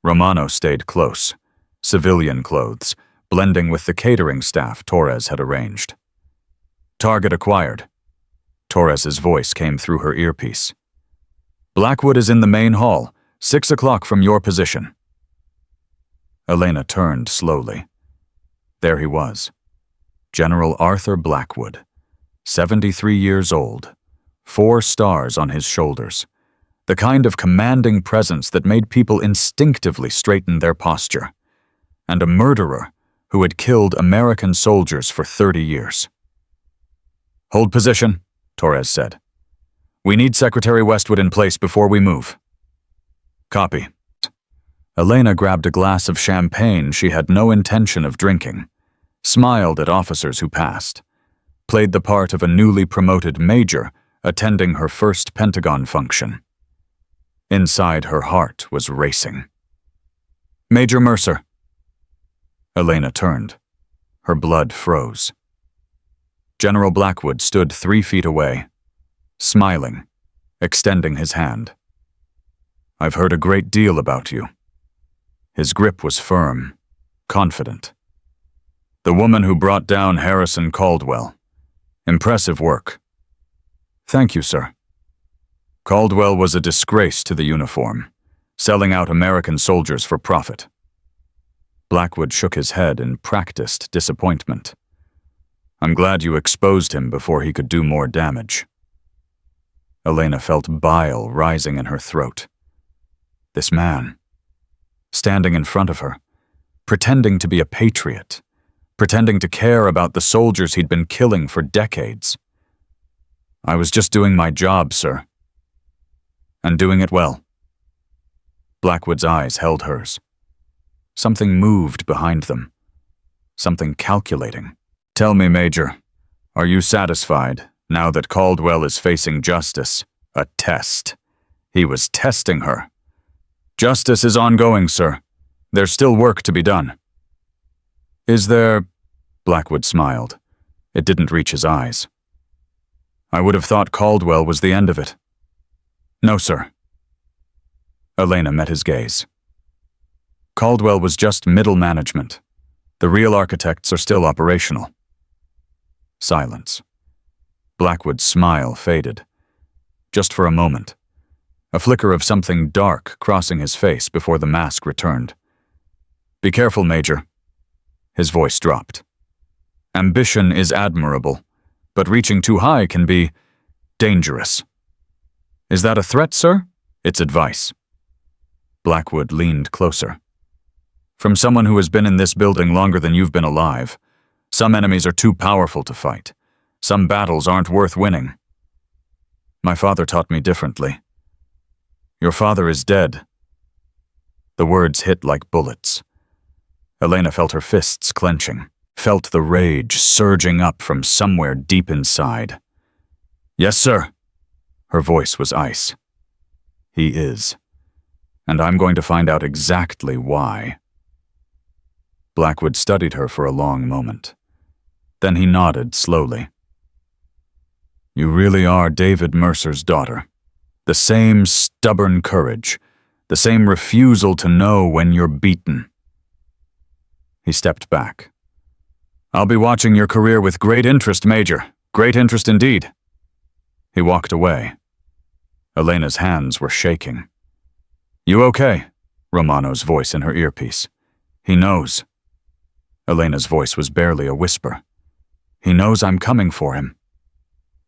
Romano stayed close, civilian clothes, blending with the catering staff Torres had arranged. Target acquired. Torres's voice came through her earpiece. Blackwood is in the main hall, 6 o'clock from your position. Elena turned slowly. There he was. General Arthur Blackwood, 73 years old, 4 stars on his shoulders, the kind of commanding presence that made people instinctively straighten their posture, and a murderer who had killed American soldiers for 30 years. Hold position, Torres said. We need Secretary Westwood in place before we move. Copy. Elena grabbed a glass of champagne she had no intention of drinking, smiled at officers who passed, played the part of a newly promoted major attending her first Pentagon function. Inside, her heart was racing. Major Mercer. Elena turned. Her blood froze. General Blackwood stood 3 feet away, smiling, extending his hand. I've heard a great deal about you. His grip was firm, confident. The woman who brought down Harrison Caldwell. Impressive work. Thank you, sir. Caldwell was a disgrace to the uniform, selling out American soldiers for profit. Blackwood shook his head in practiced disappointment. I'm glad you exposed him before he could do more damage. Elena felt bile rising in her throat. This man, standing in front of her, pretending to be a patriot, pretending to care about the soldiers he'd been killing for decades. I was just doing my job, sir. And doing it well. Blackwood's eyes held hers. Something moved behind them. Something calculating. Tell me, Major, are you satisfied now that Caldwell is facing justice? A test. He was testing her. Justice is ongoing, sir. There's still work to be done. Is there? Blackwood smiled. It didn't reach his eyes. I would have thought Caldwell was the end of it. No, sir. Elena met his gaze. Caldwell was just middle management. The real architects are still operational. Silence. Blackwood's smile faded. Just for a moment. A flicker of something dark crossing his face before the mask returned. Be careful, Major. His voice dropped. Ambition is admirable, but reaching too high can be dangerous. Is that a threat, sir? It's advice. Blackwood leaned closer. From someone who has been in this building longer than you've been alive, some enemies are too powerful to fight. Some battles aren't worth winning. My father taught me differently. Your father is dead. The words hit like bullets. Elena felt her fists clenching, felt the rage surging up from somewhere deep inside. Yes, sir. Her voice was ice. He is. And I'm going to find out exactly why. Blackwood studied her for a long moment. Then he nodded slowly. You really are David Mercer's daughter. The same stubborn courage, the same refusal to know when you're beaten. He stepped back. I'll be watching your career with great interest, Major. Great interest indeed. He walked away. Elena's hands were shaking. You okay? Romano's voice in her earpiece. He knows. Elena's voice was barely a whisper. He knows I'm coming for him.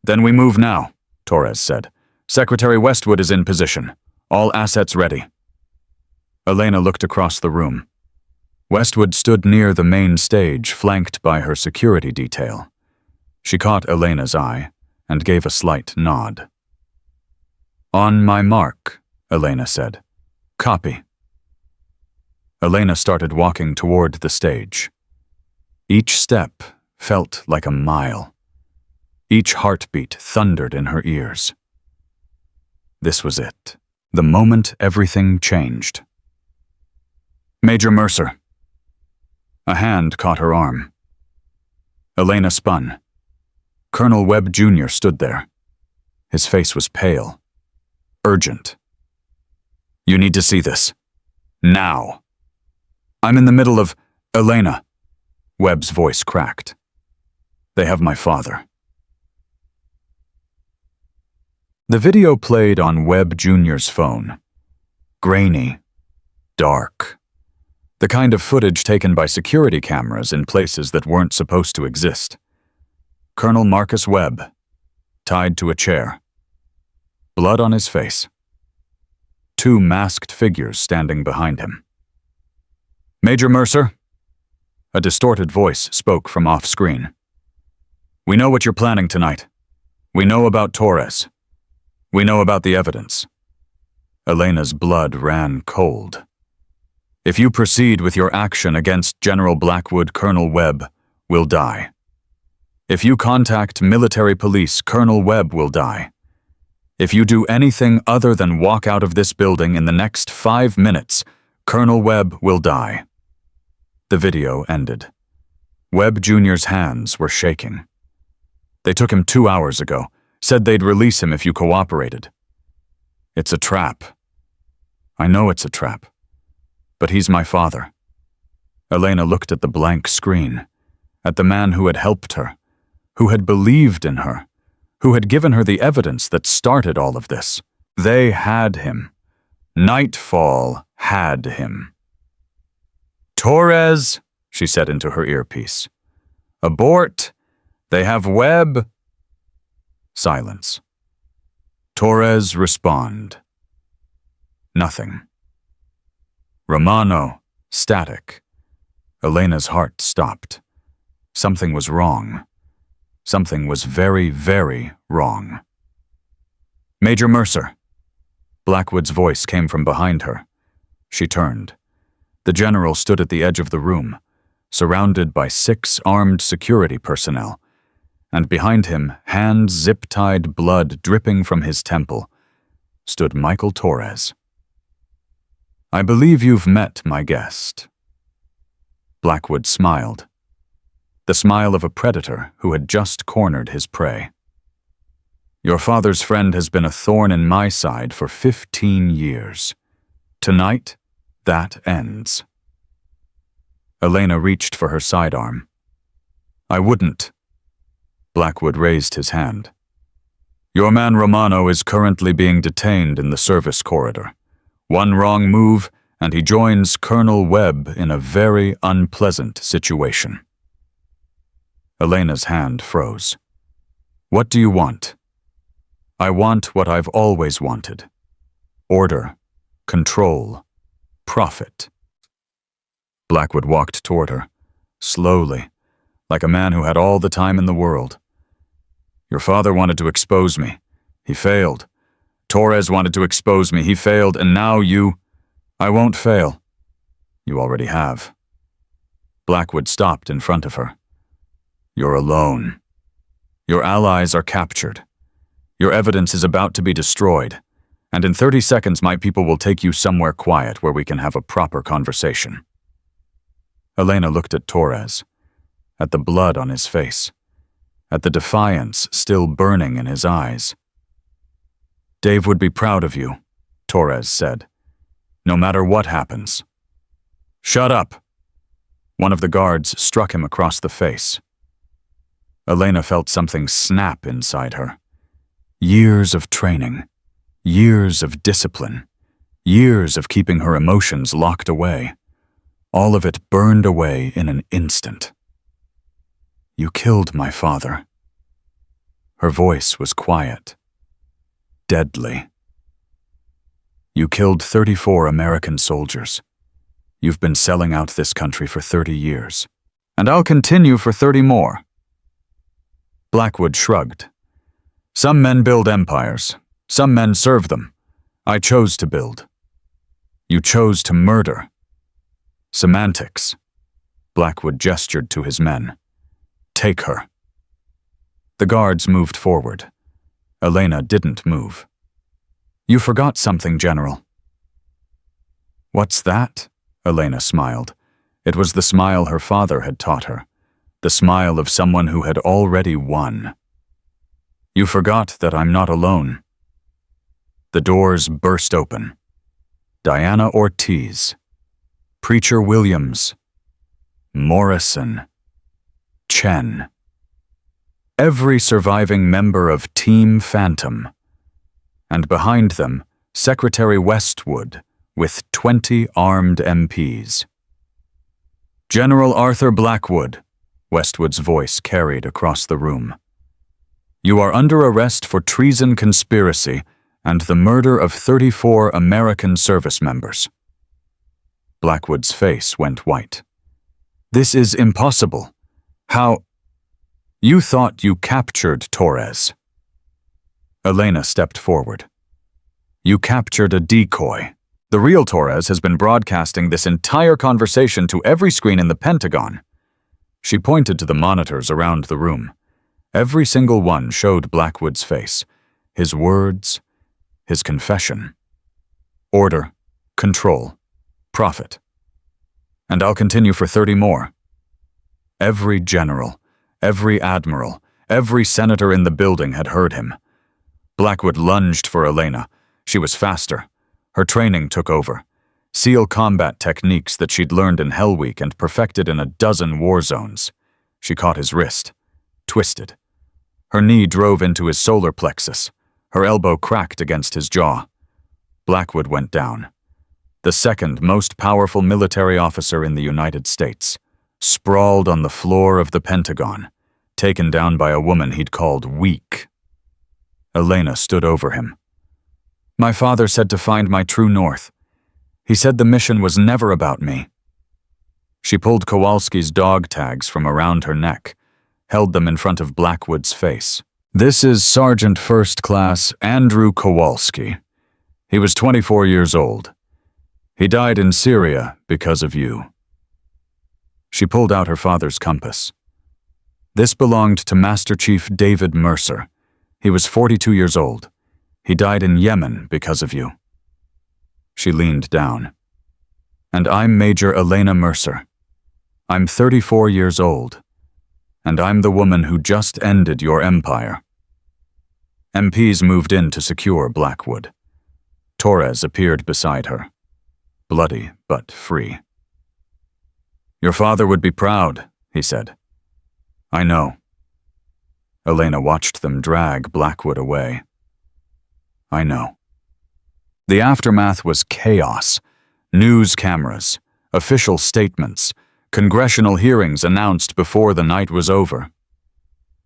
Then we move now, Torres said. Secretary Westwood is in position. All assets ready. Elena looked across the room. Westwood stood near the main stage, flanked by her security detail. She caught Elena's eye and gave a slight nod. On my mark, Elena said. Copy. Elena started walking toward the stage. Each step felt like a mile. Each heartbeat thundered in her ears. This was it. The moment everything changed. Major Mercer. A hand caught her arm. Elena spun. Colonel Webb Jr. stood there. His face was pale. Urgent. You need to see this. Now. I'm in the middle of... Elena. Webb's voice cracked. They have my father. The video played on Webb Jr.'s phone. Grainy. Dark. The kind of footage taken by security cameras in places that weren't supposed to exist. Colonel Marcus Webb, tied to a chair. Blood on his face. Two masked figures standing behind him. Major Mercer? A distorted voice spoke from off-screen. We know what you're planning tonight. We know about Torres. We know about the evidence. Elena's blood ran cold. If you proceed with your action against General Blackwood, Colonel Webb will die. If you contact military police, Colonel Webb will die. If you do anything other than walk out of this building in the next 5 minutes, Colonel Webb will die. The video ended. Webb Jr.'s hands were shaking. They took him 2 hours ago, said they'd release him if you cooperated. It's a trap. I know it's a trap. But he's my father. Elena looked at the blank screen, at the man who had helped her, who had believed in her, who had given her the evidence that started all of this. They had him. Nightfall had him. Torres, she said into her earpiece. Abort. They have Webb. Silence. Torres, respond. Nothing. Romano, static. Elena's heart stopped. Something was wrong. Something was very, very wrong. Major Mercer. Blackwood's voice came from behind her. She turned. The general stood at the edge of the room, surrounded by 6 armed security personnel, and behind him, hands zip-tied, blood dripping from his temple, stood Michael Torres. I believe you've met my guest. Blackwood smiled. The smile of a predator who had just cornered his prey. Your father's friend has been a thorn in my side for 15 years. Tonight, that ends. Elena reached for her sidearm. I wouldn't. Blackwood raised his hand. Your man Romano is currently being detained in the service corridor. One wrong move, and he joins Colonel Webb in a very unpleasant situation. Elena's hand froze. What do you want? I want what I've always wanted. Order, control, profit. Blackwood walked toward her, slowly, like a man who had all the time in the world. Your father wanted to expose me. He failed. Torres wanted to expose me. He failed, and now you... I won't fail. You already have. Blackwood stopped in front of her. You're alone. Your allies are captured. Your evidence is about to be destroyed, and in 30 seconds my people will take you somewhere quiet where we can have a proper conversation. Elena looked at Torres, at the blood on his face, at the defiance still burning in his eyes. Dave would be proud of you, Torres said, no matter what happens. Shut up! One of the guards struck him across the face. Elena felt something snap inside her. Years of training, years of discipline, years of keeping her emotions locked away. All of it burned away in an instant. You killed my father. Her voice was quiet, deadly. You killed 34 American soldiers. You've been selling out this country for 30 years. And I'll continue for 30 more. Blackwood shrugged. Some men build empires. Some men serve them. I chose to build. You chose to murder. Semantics. Blackwood gestured to his men. Take her. The guards moved forward. Elena didn't move. You forgot something, General. What's that? Elena smiled. It was the smile her father had taught her, the smile of someone who had already won. You forgot that I'm not alone. The doors burst open. Diana Ortiz, Preacher Williams, Morrison, Chen. Every surviving member of Team Phantom. And behind them, Secretary Westwood, with 20 armed MPs. General Arthur Blackwood, Westwood's voice carried across the room. You are under arrest for treason conspiracy and the murder of 34 American service members. Blackwood's face went white. This is impossible. How? You thought you captured Torres. Elena stepped forward. You captured a decoy. The real Torres has been broadcasting this entire conversation to every screen in the Pentagon. She pointed to the monitors around the room. Every single one showed Blackwood's face, his words, his confession. Order, control, profit. And I'll continue for 30 more. Every general, every admiral, every senator in the building had heard him. Blackwood lunged for Elena. She was faster. Her training took over. SEAL combat techniques that she'd learned in Hell Week and perfected in a dozen war zones. She caught his wrist, twisted. Her knee drove into his solar plexus. Her elbow cracked against his jaw. Blackwood went down. The second most powerful military officer in the United States, sprawled on the floor of the Pentagon, taken down by a woman he'd called weak. Elena stood over him. My father said to find my true north. He said the mission was never about me. She pulled Kowalski's dog tags from around her neck, held them in front of Blackwood's face. This is Sergeant First Class Andrew Kowalski. He was 24 years old. He died in Syria because of you. She pulled out her father's compass. This belonged to Master Chief David Mercer. He was 42 years old. He died in Yemen because of you. She leaned down. And I'm Major Elena Mercer. I'm 34 years old. And I'm the woman who just ended your empire. MPs moved in to secure Blackwood. Torres appeared beside her, bloody but free. "Your father would be proud," he said. "I know." Elena watched them drag Blackwood away. "I know." The aftermath was chaos. News cameras, official statements, congressional hearings announced before the night was over.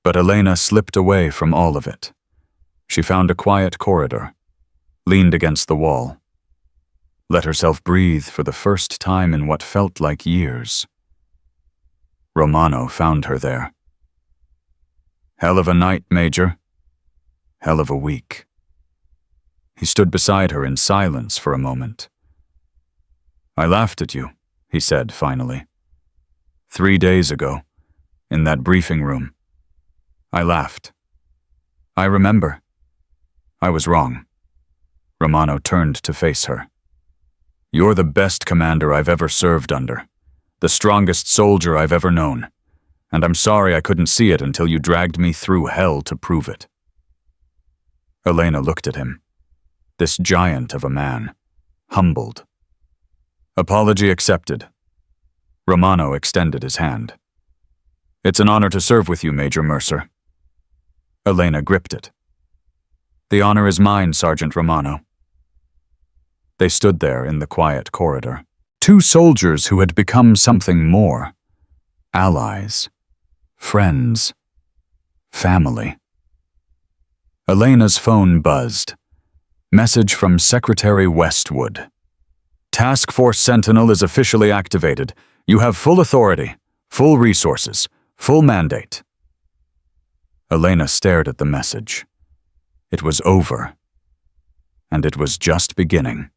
But Elena slipped away from all of it. She found a quiet corridor, leaned against the wall, let herself breathe for the first time in what felt like years. Romano found her there. "Hell of a night, Major. Hell of a week." He stood beside her in silence for a moment. "I laughed at you," he said finally. 3 days ago, in that briefing room. I laughed. I remember. I was wrong." Romano turned to face her. "You're the best commander I've ever served under, the strongest soldier I've ever known, and I'm sorry I couldn't see it until you dragged me through hell to prove it." Elena looked at him, this giant of a man, humbled. "Apology accepted." Romano extended his hand. "It's an honor to serve with you, Major Mercer." Elena gripped it. "The honor is mine, Sergeant Romano." They stood there in the quiet corridor, two soldiers who had become something more. Allies, friends, family. Elena's phone buzzed. Message from Secretary Westwood. "Task Force Sentinel is officially activated. You have full authority, full resources, full mandate." Elena stared at the message. It was over. And it was just beginning.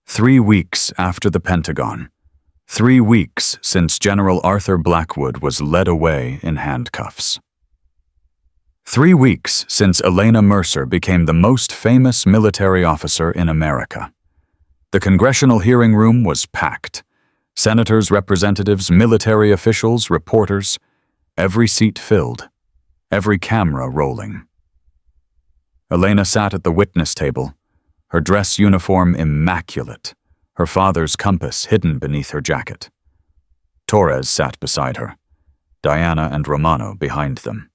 3 weeks after the Pentagon. 3 weeks since General Arthur Blackwood was led away in handcuffs. 3 weeks since Elena Mercer became the most famous military officer in America. The congressional hearing room was packed. Senators, representatives, military officials, reporters, every seat filled, every camera rolling. Elena sat at the witness table, her dress uniform immaculate, her father's compass hidden beneath her jacket. Torres sat beside her, Diana and Romano behind them.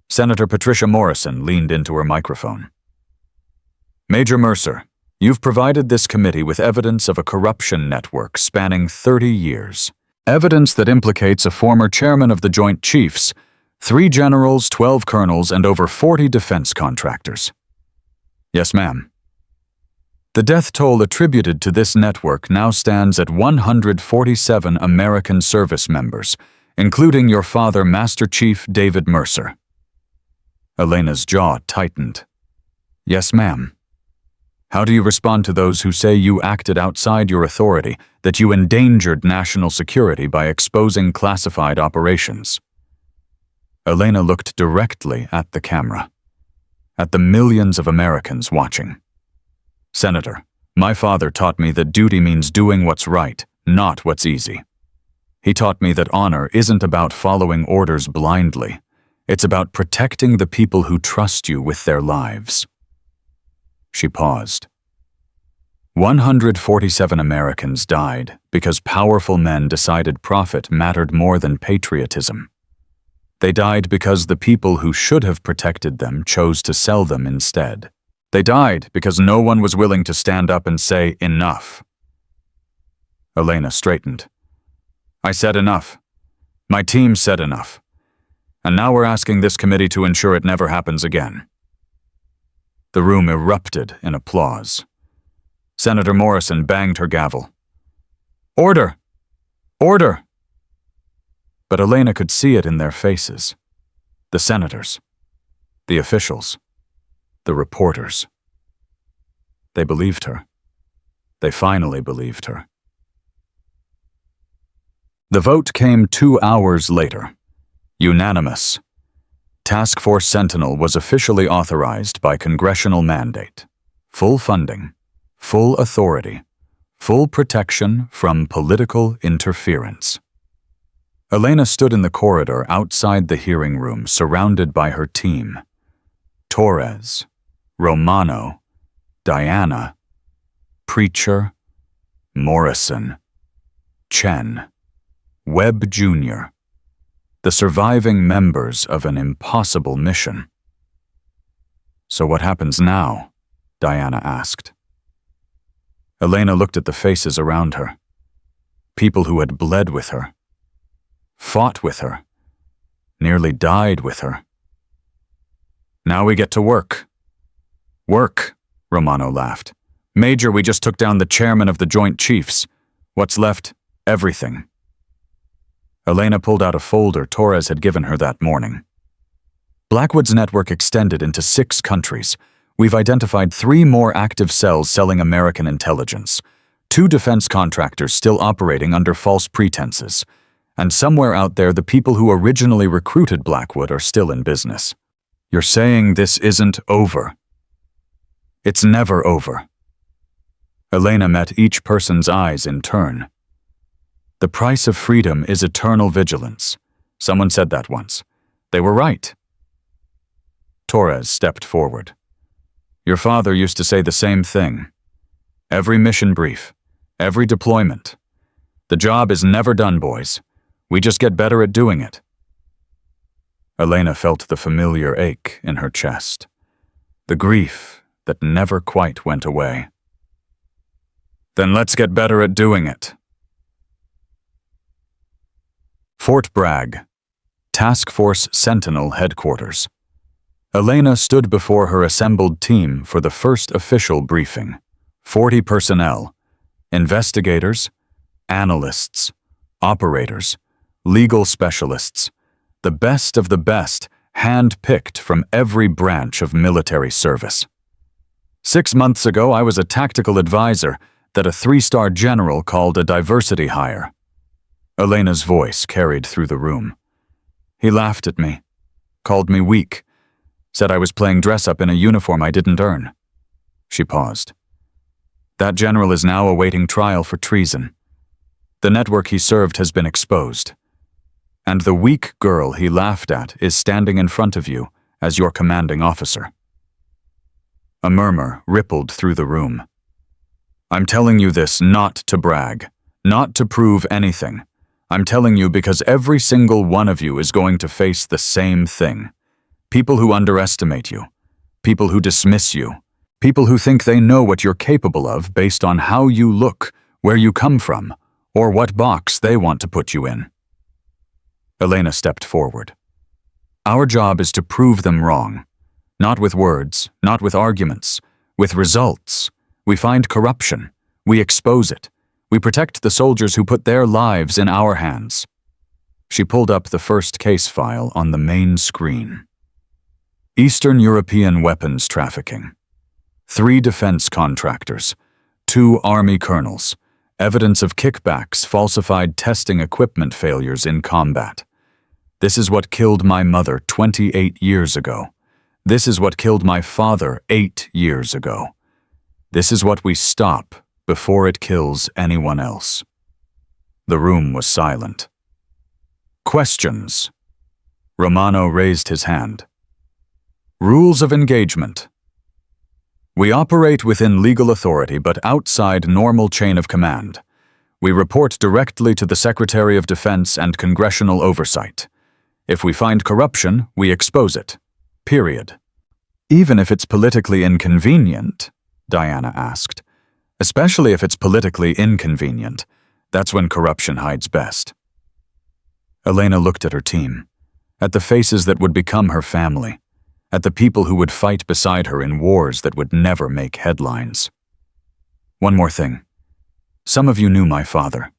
Senator Patricia Morrison leaned into her microphone. "Major Mercer, you've provided this committee with evidence of a corruption network spanning 30 years. Evidence that implicates a former chairman of the Joint Chiefs, 3 generals, 12 colonels, and over 40 defense contractors." "Yes, ma'am." "The death toll attributed to this network now stands at 147 American service members, including your father, Master Chief David Mercer." Elena's jaw tightened. "Yes, ma'am." "How do you respond to those who say you acted outside your authority, that you endangered national security by exposing classified operations?" Elena looked directly at the camera, at the millions of Americans watching. "Senator, my father taught me that duty means doing what's right, not what's easy. He taught me that honor isn't about following orders blindly. It's about protecting the people who trust you with their lives." She paused. 147 Americans died because powerful men decided profit mattered more than patriotism. They died because the people who should have protected them chose to sell them instead. They died because no one was willing to stand up and say, "Enough." Elena straightened. "I said enough. My team said enough. And now we're asking this committee to ensure it never happens again." The room erupted in applause. Senator Morrison banged her gavel. "Order! Order!" But Elena could see it in their faces. The senators, the officials, the reporters. They believed her. They finally believed her. The vote came 2 hours later. Unanimous. Task Force Sentinel was officially authorized by congressional mandate. Full funding, full authority, full protection from political interference. Elena stood in the corridor outside the hearing room, surrounded by her team. Torres, Romano, Diana, Preacher, Morrison, Chen, Webb Jr., the surviving members of an impossible mission. "So what happens now?" Diana asked. Elena looked at the faces around her. People who had bled with her, fought with her, nearly died with her. "Now we get to work." "Work," Romano laughed. "Major, we just took down the chairman of the Joint Chiefs. What's left? Everything." Elena pulled out a folder Torres had given her that morning. "Blackwood's network extended into 6 countries. We've identified 3 more active cells selling American intelligence, 2 defense contractors still operating under false pretenses, and somewhere out there the people who originally recruited Blackwood are still in business. You're saying this isn't over?" "It's never over." Elena met each person's eyes in turn. "The price of freedom is eternal vigilance." Someone said that once. They were right. Torres stepped forward. "Your father used to say the same thing. Every mission brief, every deployment. The job is never done, boys. We just get better at doing it." Elena felt the familiar ache in her chest, the grief that never quite went away. "Then let's get better at doing it." Fort Bragg, Task Force Sentinel Headquarters. Elena stood before her assembled team for the first official briefing. 40 personnel, investigators, analysts, operators, legal specialists, the best of the best, hand-picked from every branch of military service. 6 months ago, I was a tactical advisor that a 3-star general called a diversity hire. Elena's voice carried through the room. He laughed at me, called me weak, said I was playing dress-up in a uniform I didn't earn. She paused. That general is now awaiting trial for treason. The network he served has been exposed. And the weak girl he laughed at is standing in front of you as your commanding officer. A murmur rippled through the room. I'm telling you this not to brag, not to prove anything. I'm telling you because every single one of you is going to face the same thing. People who underestimate you, people who dismiss you, people who think they know what you're capable of based on how you look, where you come from, or what box they want to put you in. Elena stepped forward. Our job is to prove them wrong. Not with words, not with arguments, with results. We find corruption. We expose it. We protect the soldiers who put their lives in our hands. She pulled up the first case file on the main screen. Eastern European weapons trafficking. 3 defense contractors. 2 army colonels. Evidence of kickbacks, falsified testing equipment failures in combat. This is what killed my mother 28 years ago. This is what killed my father 8 years ago. This is what we stop before it kills anyone else. The room was silent. Questions. Romano raised his hand. Rules of engagement. We operate within legal authority but outside normal chain of command. We report directly to the Secretary of Defense and congressional oversight. If we find corruption, we expose it. Period. Even if it's politically inconvenient, Diana asked. Especially if it's politically inconvenient. That's when corruption hides best. Elena looked at her team, at the faces that would become her family, at the people who would fight beside her in wars that would never make headlines. One more thing. Some of you knew my father.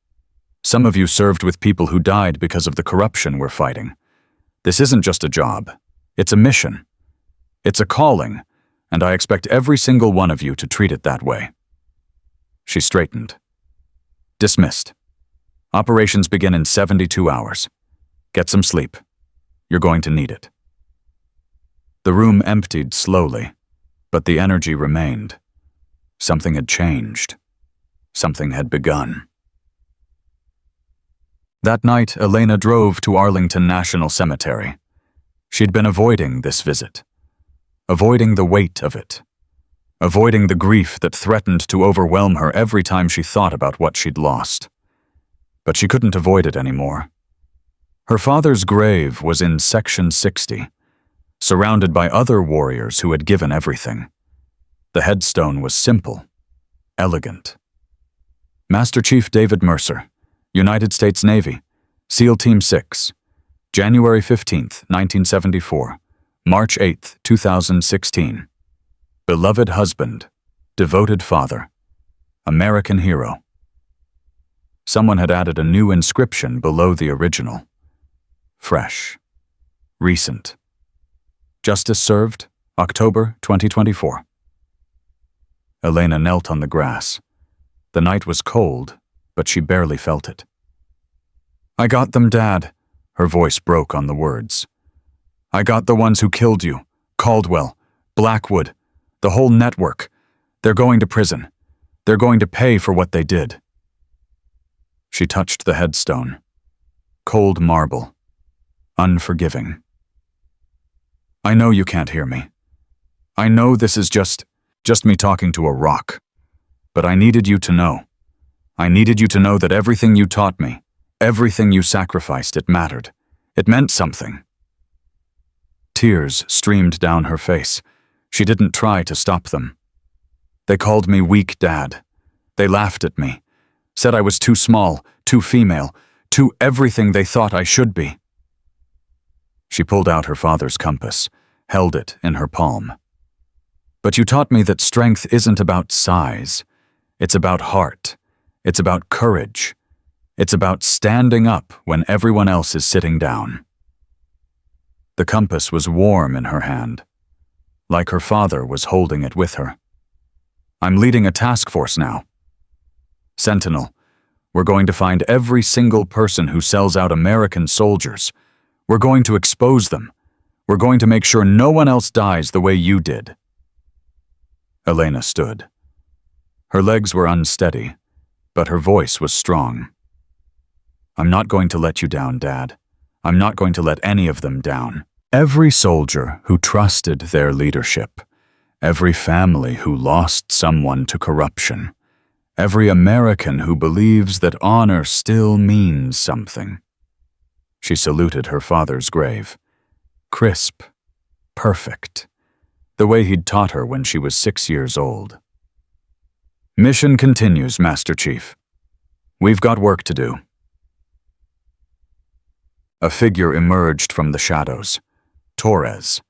Some of you served with people who died because of the corruption we're fighting. This isn't just a job. It's a mission. It's a calling, and I expect every single one of you to treat it that way. She straightened. Dismissed. Operations begin in 72 hours. Get some sleep. You're going to need it. The room emptied slowly, but the energy remained. Something had changed. Something had begun. That night, Elena drove to Arlington National Cemetery. She'd been avoiding this visit. avoiding the weight of it, avoiding the grief that threatened to overwhelm her every time she thought about what she'd lost. But she couldn't avoid it anymore. Her father's grave was in Section 60, surrounded by other warriors who had given everything. The headstone was simple, elegant. Master Chief David Mercer, United States Navy, SEAL Team 6, January 15, 1974, March 8, 2016. Beloved husband, devoted father, American hero. Someone had added a new inscription below the original. Fresh. Recent. Justice served, October 2024. Elena knelt on the grass. The night was cold, but she barely felt it. I got them, Dad. Her voice broke on the words. I got the ones who killed you. Caldwell, Blackwood, the whole network. They're going to prison. They're going to pay for what they did. She touched the headstone. Cold marble. Unforgiving. I know you can't hear me. I know this is just me talking to a rock. But I needed you to know. I needed you to know that everything you taught me, everything you sacrificed, it mattered. It meant something. Tears streamed down her face. She didn't try to stop them. They called me weak, Dad. They laughed at me, said I was too small, too female, too everything they thought I should be. She pulled out her father's compass, held it in her palm. But you taught me that strength isn't about size. It's about heart. It's about courage. It's about standing up when everyone else is sitting down. The compass was warm in her hand, like her father was holding it with her. I'm leading a task force now. Sentinel, we're going to find every single person who sells out American soldiers. We're going to expose them. We're going to make sure no one else dies the way you did. Elena stood. Her legs were unsteady, but her voice was strong. I'm not going to let you down, Dad. I'm not going to let any of them down. Every soldier who trusted their leadership, every family who lost someone to corruption, every American who believes that honor still means something. She saluted her father's grave. Crisp, perfect, the way he'd taught her when she was 6 years old. Mission continues, Master Chief. We've got work to do. A figure emerged from the shadows. Torres.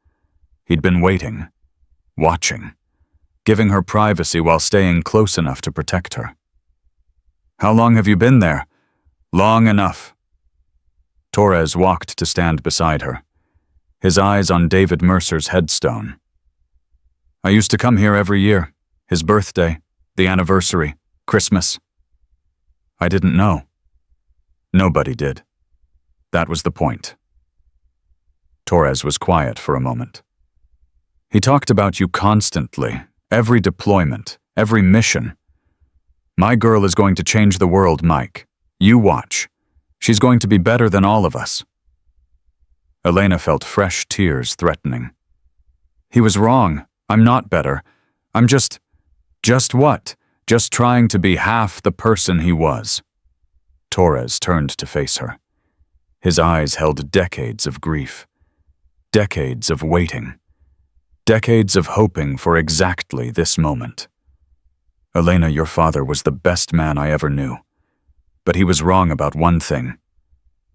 He'd been waiting, watching, giving her privacy while staying close enough to protect her. How long have you been there? Long enough. Torres walked to stand beside her, his eyes on David Mercer's headstone. I used to come here every year, his birthday, the anniversary, Christmas. I didn't know. Nobody did. That was the point. Torres was quiet for a moment. He talked about you constantly, every deployment, every mission. My girl is going to change the world, Mike. You watch. She's going to be better than all of us. Elena felt fresh tears threatening. He was wrong. I'm not better. I'm just what? Just trying to be half the person he was. Torres turned to face her. His eyes held decades of grief, decades of waiting, decades of hoping for exactly this moment. Elena, your father was the best man I ever knew, but he was wrong about one thing.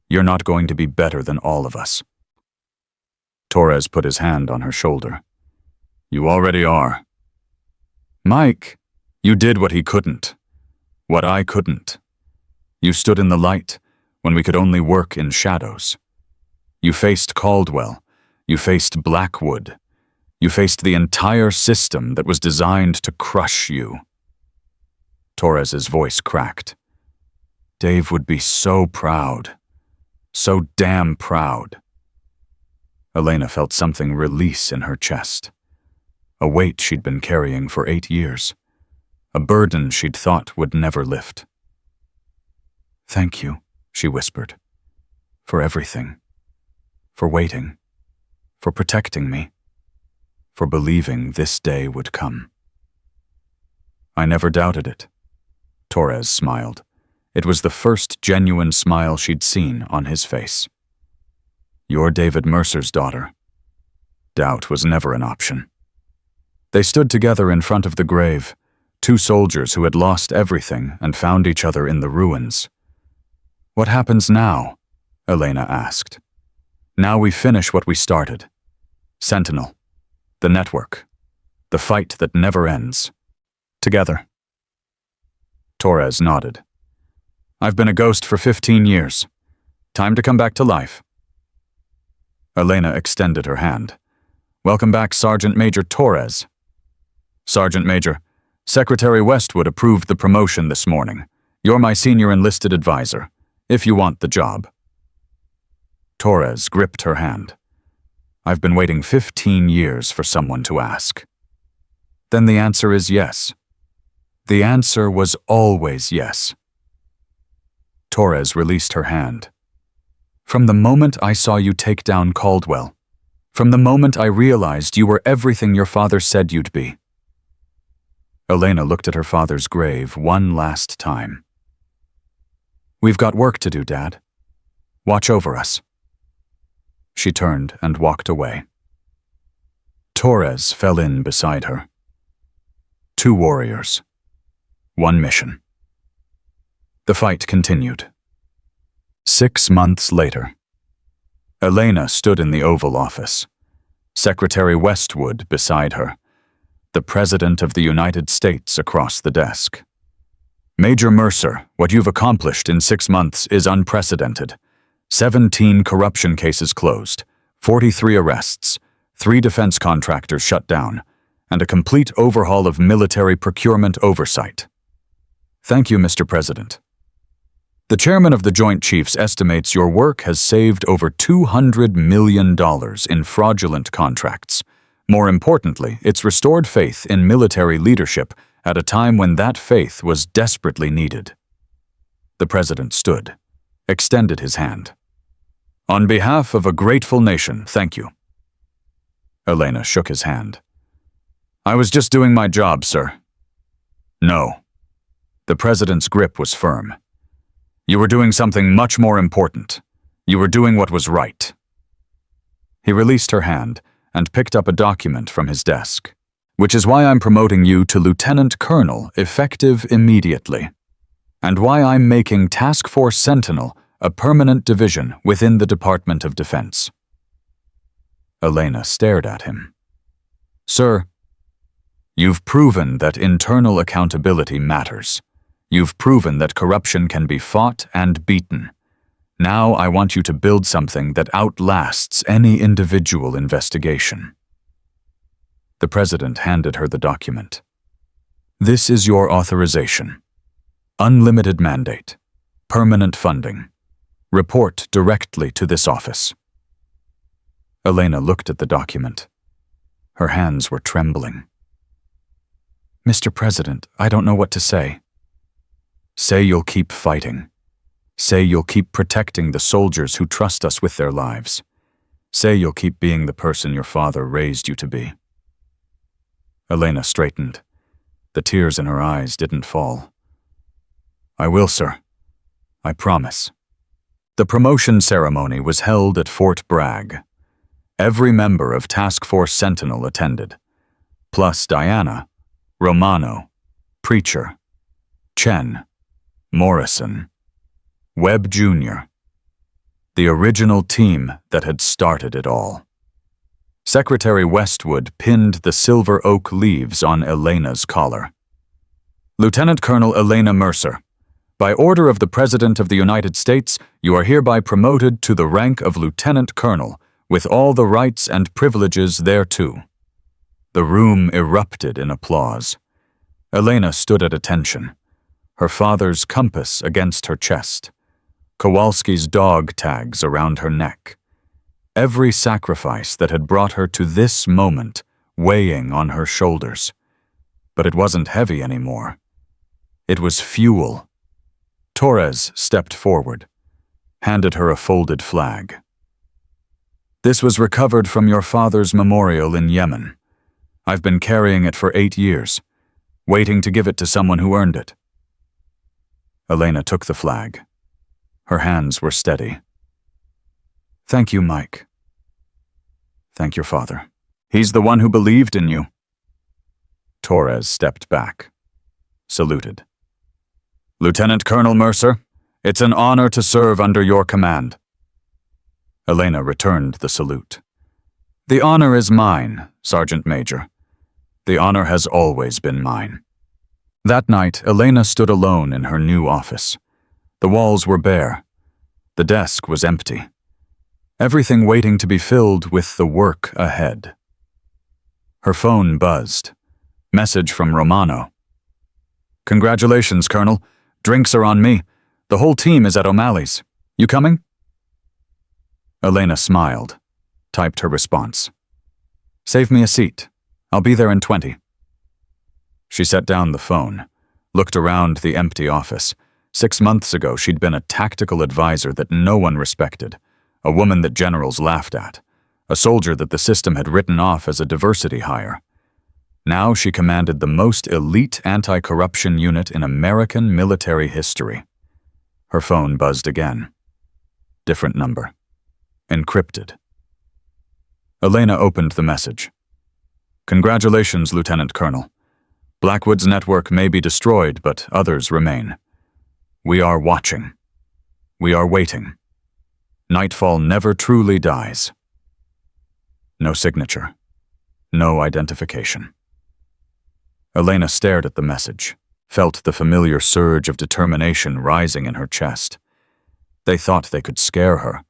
You're not going to be better than all of us. Torres put his hand on her shoulder. You already are. Mike, you did what he couldn't, what I couldn't. You stood in the light when we could only work in shadows. You faced Caldwell. You faced Blackwood. You faced the entire system that was designed to crush you. Torres's voice cracked. Dave would be so proud. So damn proud. Elena felt something release in her chest. A weight she'd been carrying for 8 years. A burden she'd thought would never lift. Thank you, she whispered. For everything. For waiting. For protecting me. for believing this day would come. I never doubted it. Torres smiled. It was the first genuine smile she'd seen on his face. You're David Mercer's daughter. Doubt was never an option. They stood together in front of the grave, two soldiers who had lost everything and found each other in the ruins. What happens now? Elena asked. Now we finish what we started. Sentinel. The network. The fight that never ends. Together. Torres nodded. I've been a ghost for 15 years. Time to come back to life. Elena extended her hand. Welcome back, Sergeant Major Torres. Sergeant Major, Secretary Westwood approved the promotion this morning. You're my senior enlisted advisor, if you want the job. Torres gripped her hand. I've been waiting 15 years for someone to ask. Then the answer is yes. The answer was always yes. Torres released her hand. From the moment I saw you take down Caldwell, from the moment I realized you were everything your father said you'd be. Elena looked at her father's grave one last time. We've got work to do, Dad. Watch over us. She turned and walked away. Torres fell in beside her. Two warriors. One mission. The fight continued. 6 months later. Elena stood in the Oval Office. Secretary Westwood beside her. The President of the United States across the desk. Major Mercer, what you've accomplished in 6 months is unprecedented. 17 corruption cases closed, 43 arrests, 3 defense contractors shut down, and a complete overhaul of military procurement oversight. Thank you, Mr. President. The chairman of the Joint Chiefs estimates your work has saved over $200 million in fraudulent contracts. More importantly, it's restored faith in military leadership at a time when that faith was desperately needed. The president stood, extended his hand. On behalf of a grateful nation, thank you. Elena shook his hand. I was just doing my job, sir. No. The president's grip was firm. You were doing something much more important. You were doing what was right. He released her hand and picked up a document from his desk, which is why I'm promoting you to Lieutenant Colonel effective immediately, and why I'm making Task Force Sentinel a permanent division within the Department of Defense. Elena stared at him. Sir, you've proven that internal accountability matters. You've proven that corruption can be fought and beaten. Now I want you to build something that outlasts any individual investigation. The president handed her the document. This is your authorization. Unlimited mandate. Permanent funding. Report directly to this office. Elena looked at the document. Her hands were trembling. Mr. President, I don't know what to say. Say you'll keep fighting. Say you'll keep protecting the soldiers who trust us with their lives. Say you'll keep being the person your father raised you to be. Elena straightened. The tears in her eyes didn't fall. I will, sir. I promise. The promotion ceremony was held at Fort Bragg. Every member of Task Force Sentinel attended, plus Diana, Romano, Preacher, Chen, Morrison, Webb Jr., the original team that had started it all. Secretary Westwood pinned the silver oak leaves on Elena's collar. Lieutenant Colonel Elena Mercer, by order of the President of the United States, you are hereby promoted to the rank of Lieutenant Colonel, with all the rights and privileges thereto. The room erupted in applause. Elena stood at attention, her father's compass against her chest, Kowalski's dog tags around her neck. Every sacrifice that had brought her to this moment weighing on her shoulders. But it wasn't heavy anymore. It was fuel. Torres stepped forward, handed her a folded flag. This was recovered from your father's memorial in Yemen. I've been carrying it for 8 years, waiting to give it to someone who earned it. Elena took the flag. Her hands were steady. Thank you, Mike. Thank your father. He's the one who believed in you. Torres stepped back, saluted. Lieutenant Colonel Mercer, it's an honor to serve under your command. Elena returned the salute. The honor is mine, Sergeant Major. The honor has always been mine. That night, Elena stood alone in her new office. The walls were bare. The desk was empty. Everything waiting to be filled with the work ahead. Her phone buzzed. Message from Romano. Congratulations, Colonel. Drinks are on me. The whole team is at O'Malley's. You coming? Elena smiled, typed her response. Save me a seat. I'll be there in 20. She set down the phone, looked around the empty office. 6 months ago, she'd been a tactical advisor that no one respected, a woman that generals laughed at, a soldier that the system had written off as a diversity hire. Now she commanded the most elite anti-corruption unit in American military history. Her phone buzzed again. Different number. Encrypted. Elena opened the message. Congratulations, Lieutenant Colonel. Blackwood's network may be destroyed, but others remain. We are watching. We are waiting. Nightfall never truly dies. No signature. No identification. Elena stared at the message, felt the familiar surge of determination rising in her chest. They thought they could scare her.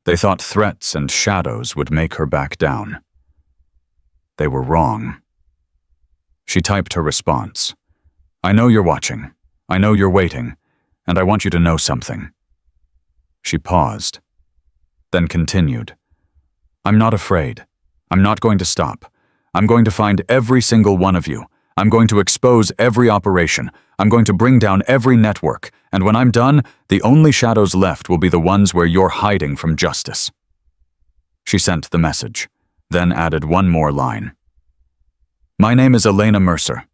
They thought threats and shadows would make her back down. They were wrong. She typed her response. I know you're watching. I know you're waiting. And I want you to know something. She paused, then continued. I'm not afraid. I'm not going to stop. I'm going to find every single one of you. I'm going to expose every operation. I'm going to bring down every network. And when I'm done, the only shadows left will be the ones where you're hiding from justice. She sent the message, then added one more line. My name is Elena Mercer.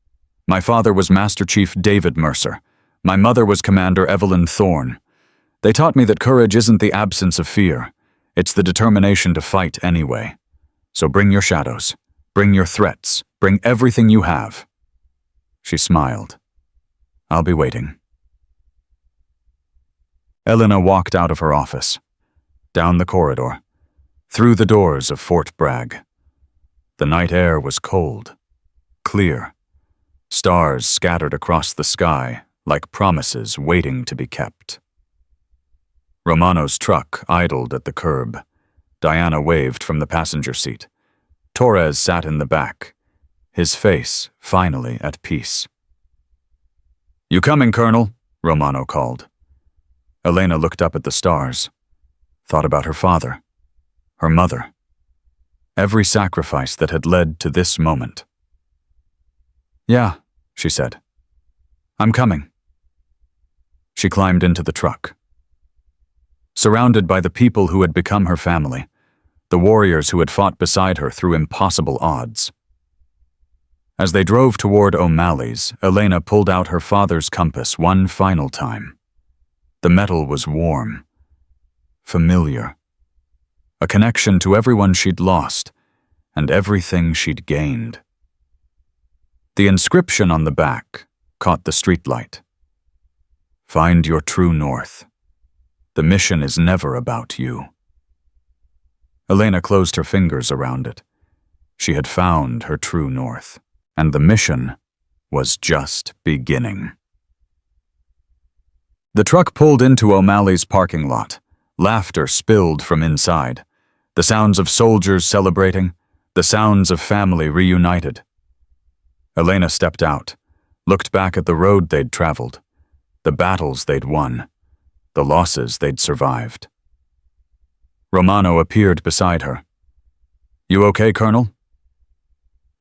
My father was Master Chief David Mercer. My mother was Commander Evelyn Thorne. They taught me that courage isn't the absence of fear. It's the determination to fight anyway. So bring your shadows. Bring your threats. Bring everything you have. She smiled. I'll be waiting. Elena walked out of her office, down the corridor, through the doors of Fort Bragg. The night air was cold, clear. Stars scattered across the sky like promises waiting to be kept. Romano's truck idled at the curb. Diana waved from the passenger seat. Torres sat in the back, his face finally at peace. You coming, Colonel? Romano called. Elena looked up at the stars, thought about her father, her mother, every sacrifice that had led to this moment. Yeah, she said. I'm coming. She climbed into the truck. Surrounded by the people who had become her family, the warriors who had fought beside her through impossible odds. As they drove toward O'Malley's, Elena pulled out her father's compass one final time. The metal was warm, familiar, a connection to everyone she'd lost and everything she'd gained. The inscription on the back caught the streetlight. Find your true north. The mission is never about you. Elena closed her fingers around it. She had found her true north, and the mission was just beginning. The truck pulled into O'Malley's parking lot. Laughter spilled from inside. The sounds of soldiers celebrating, the sounds of family reunited. Elena stepped out, looked back at the road they'd traveled, the battles they'd won, the losses they'd survived. Romano appeared beside her. You okay, Colonel?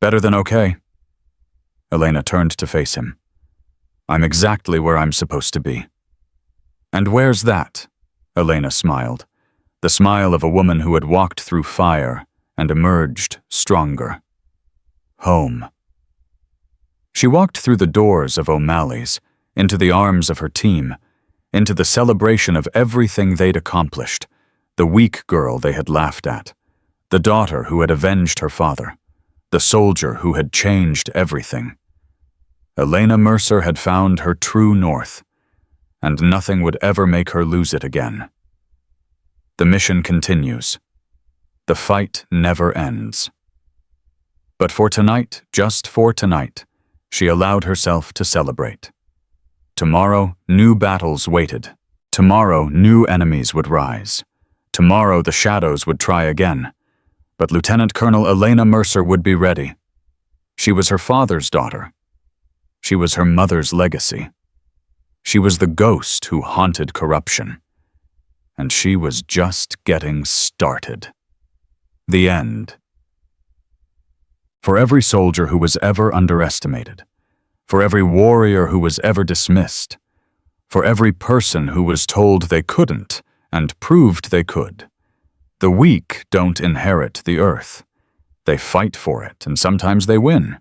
Better than okay. Elena turned to face him. I'm exactly where I'm supposed to be. And where's that? Elena smiled, the smile of a woman who had walked through fire and emerged stronger. home. She walked through the doors of O'Malley's, into the arms of her team, into the celebration of everything they'd accomplished, the weak girl they had laughed at, the daughter who had avenged her father, the soldier who had changed everything. Elena Mercer had found her true north, and nothing would ever make her lose it again. The mission continues. The fight never ends. But for tonight, just for tonight, she allowed herself to celebrate. Tomorrow, new battles waited. Tomorrow, new enemies would rise. Tomorrow, the shadows would try again. But Lieutenant Colonel Elena Mercer would be ready. She was her father's daughter. She was her mother's legacy. She was the ghost who haunted corruption. And she was just getting started. The end. For every soldier who was ever underestimated, for every warrior who was ever dismissed, for every person who was told they couldn't and proved they could, the weak don't inherit the earth. They fight for it, and sometimes they win.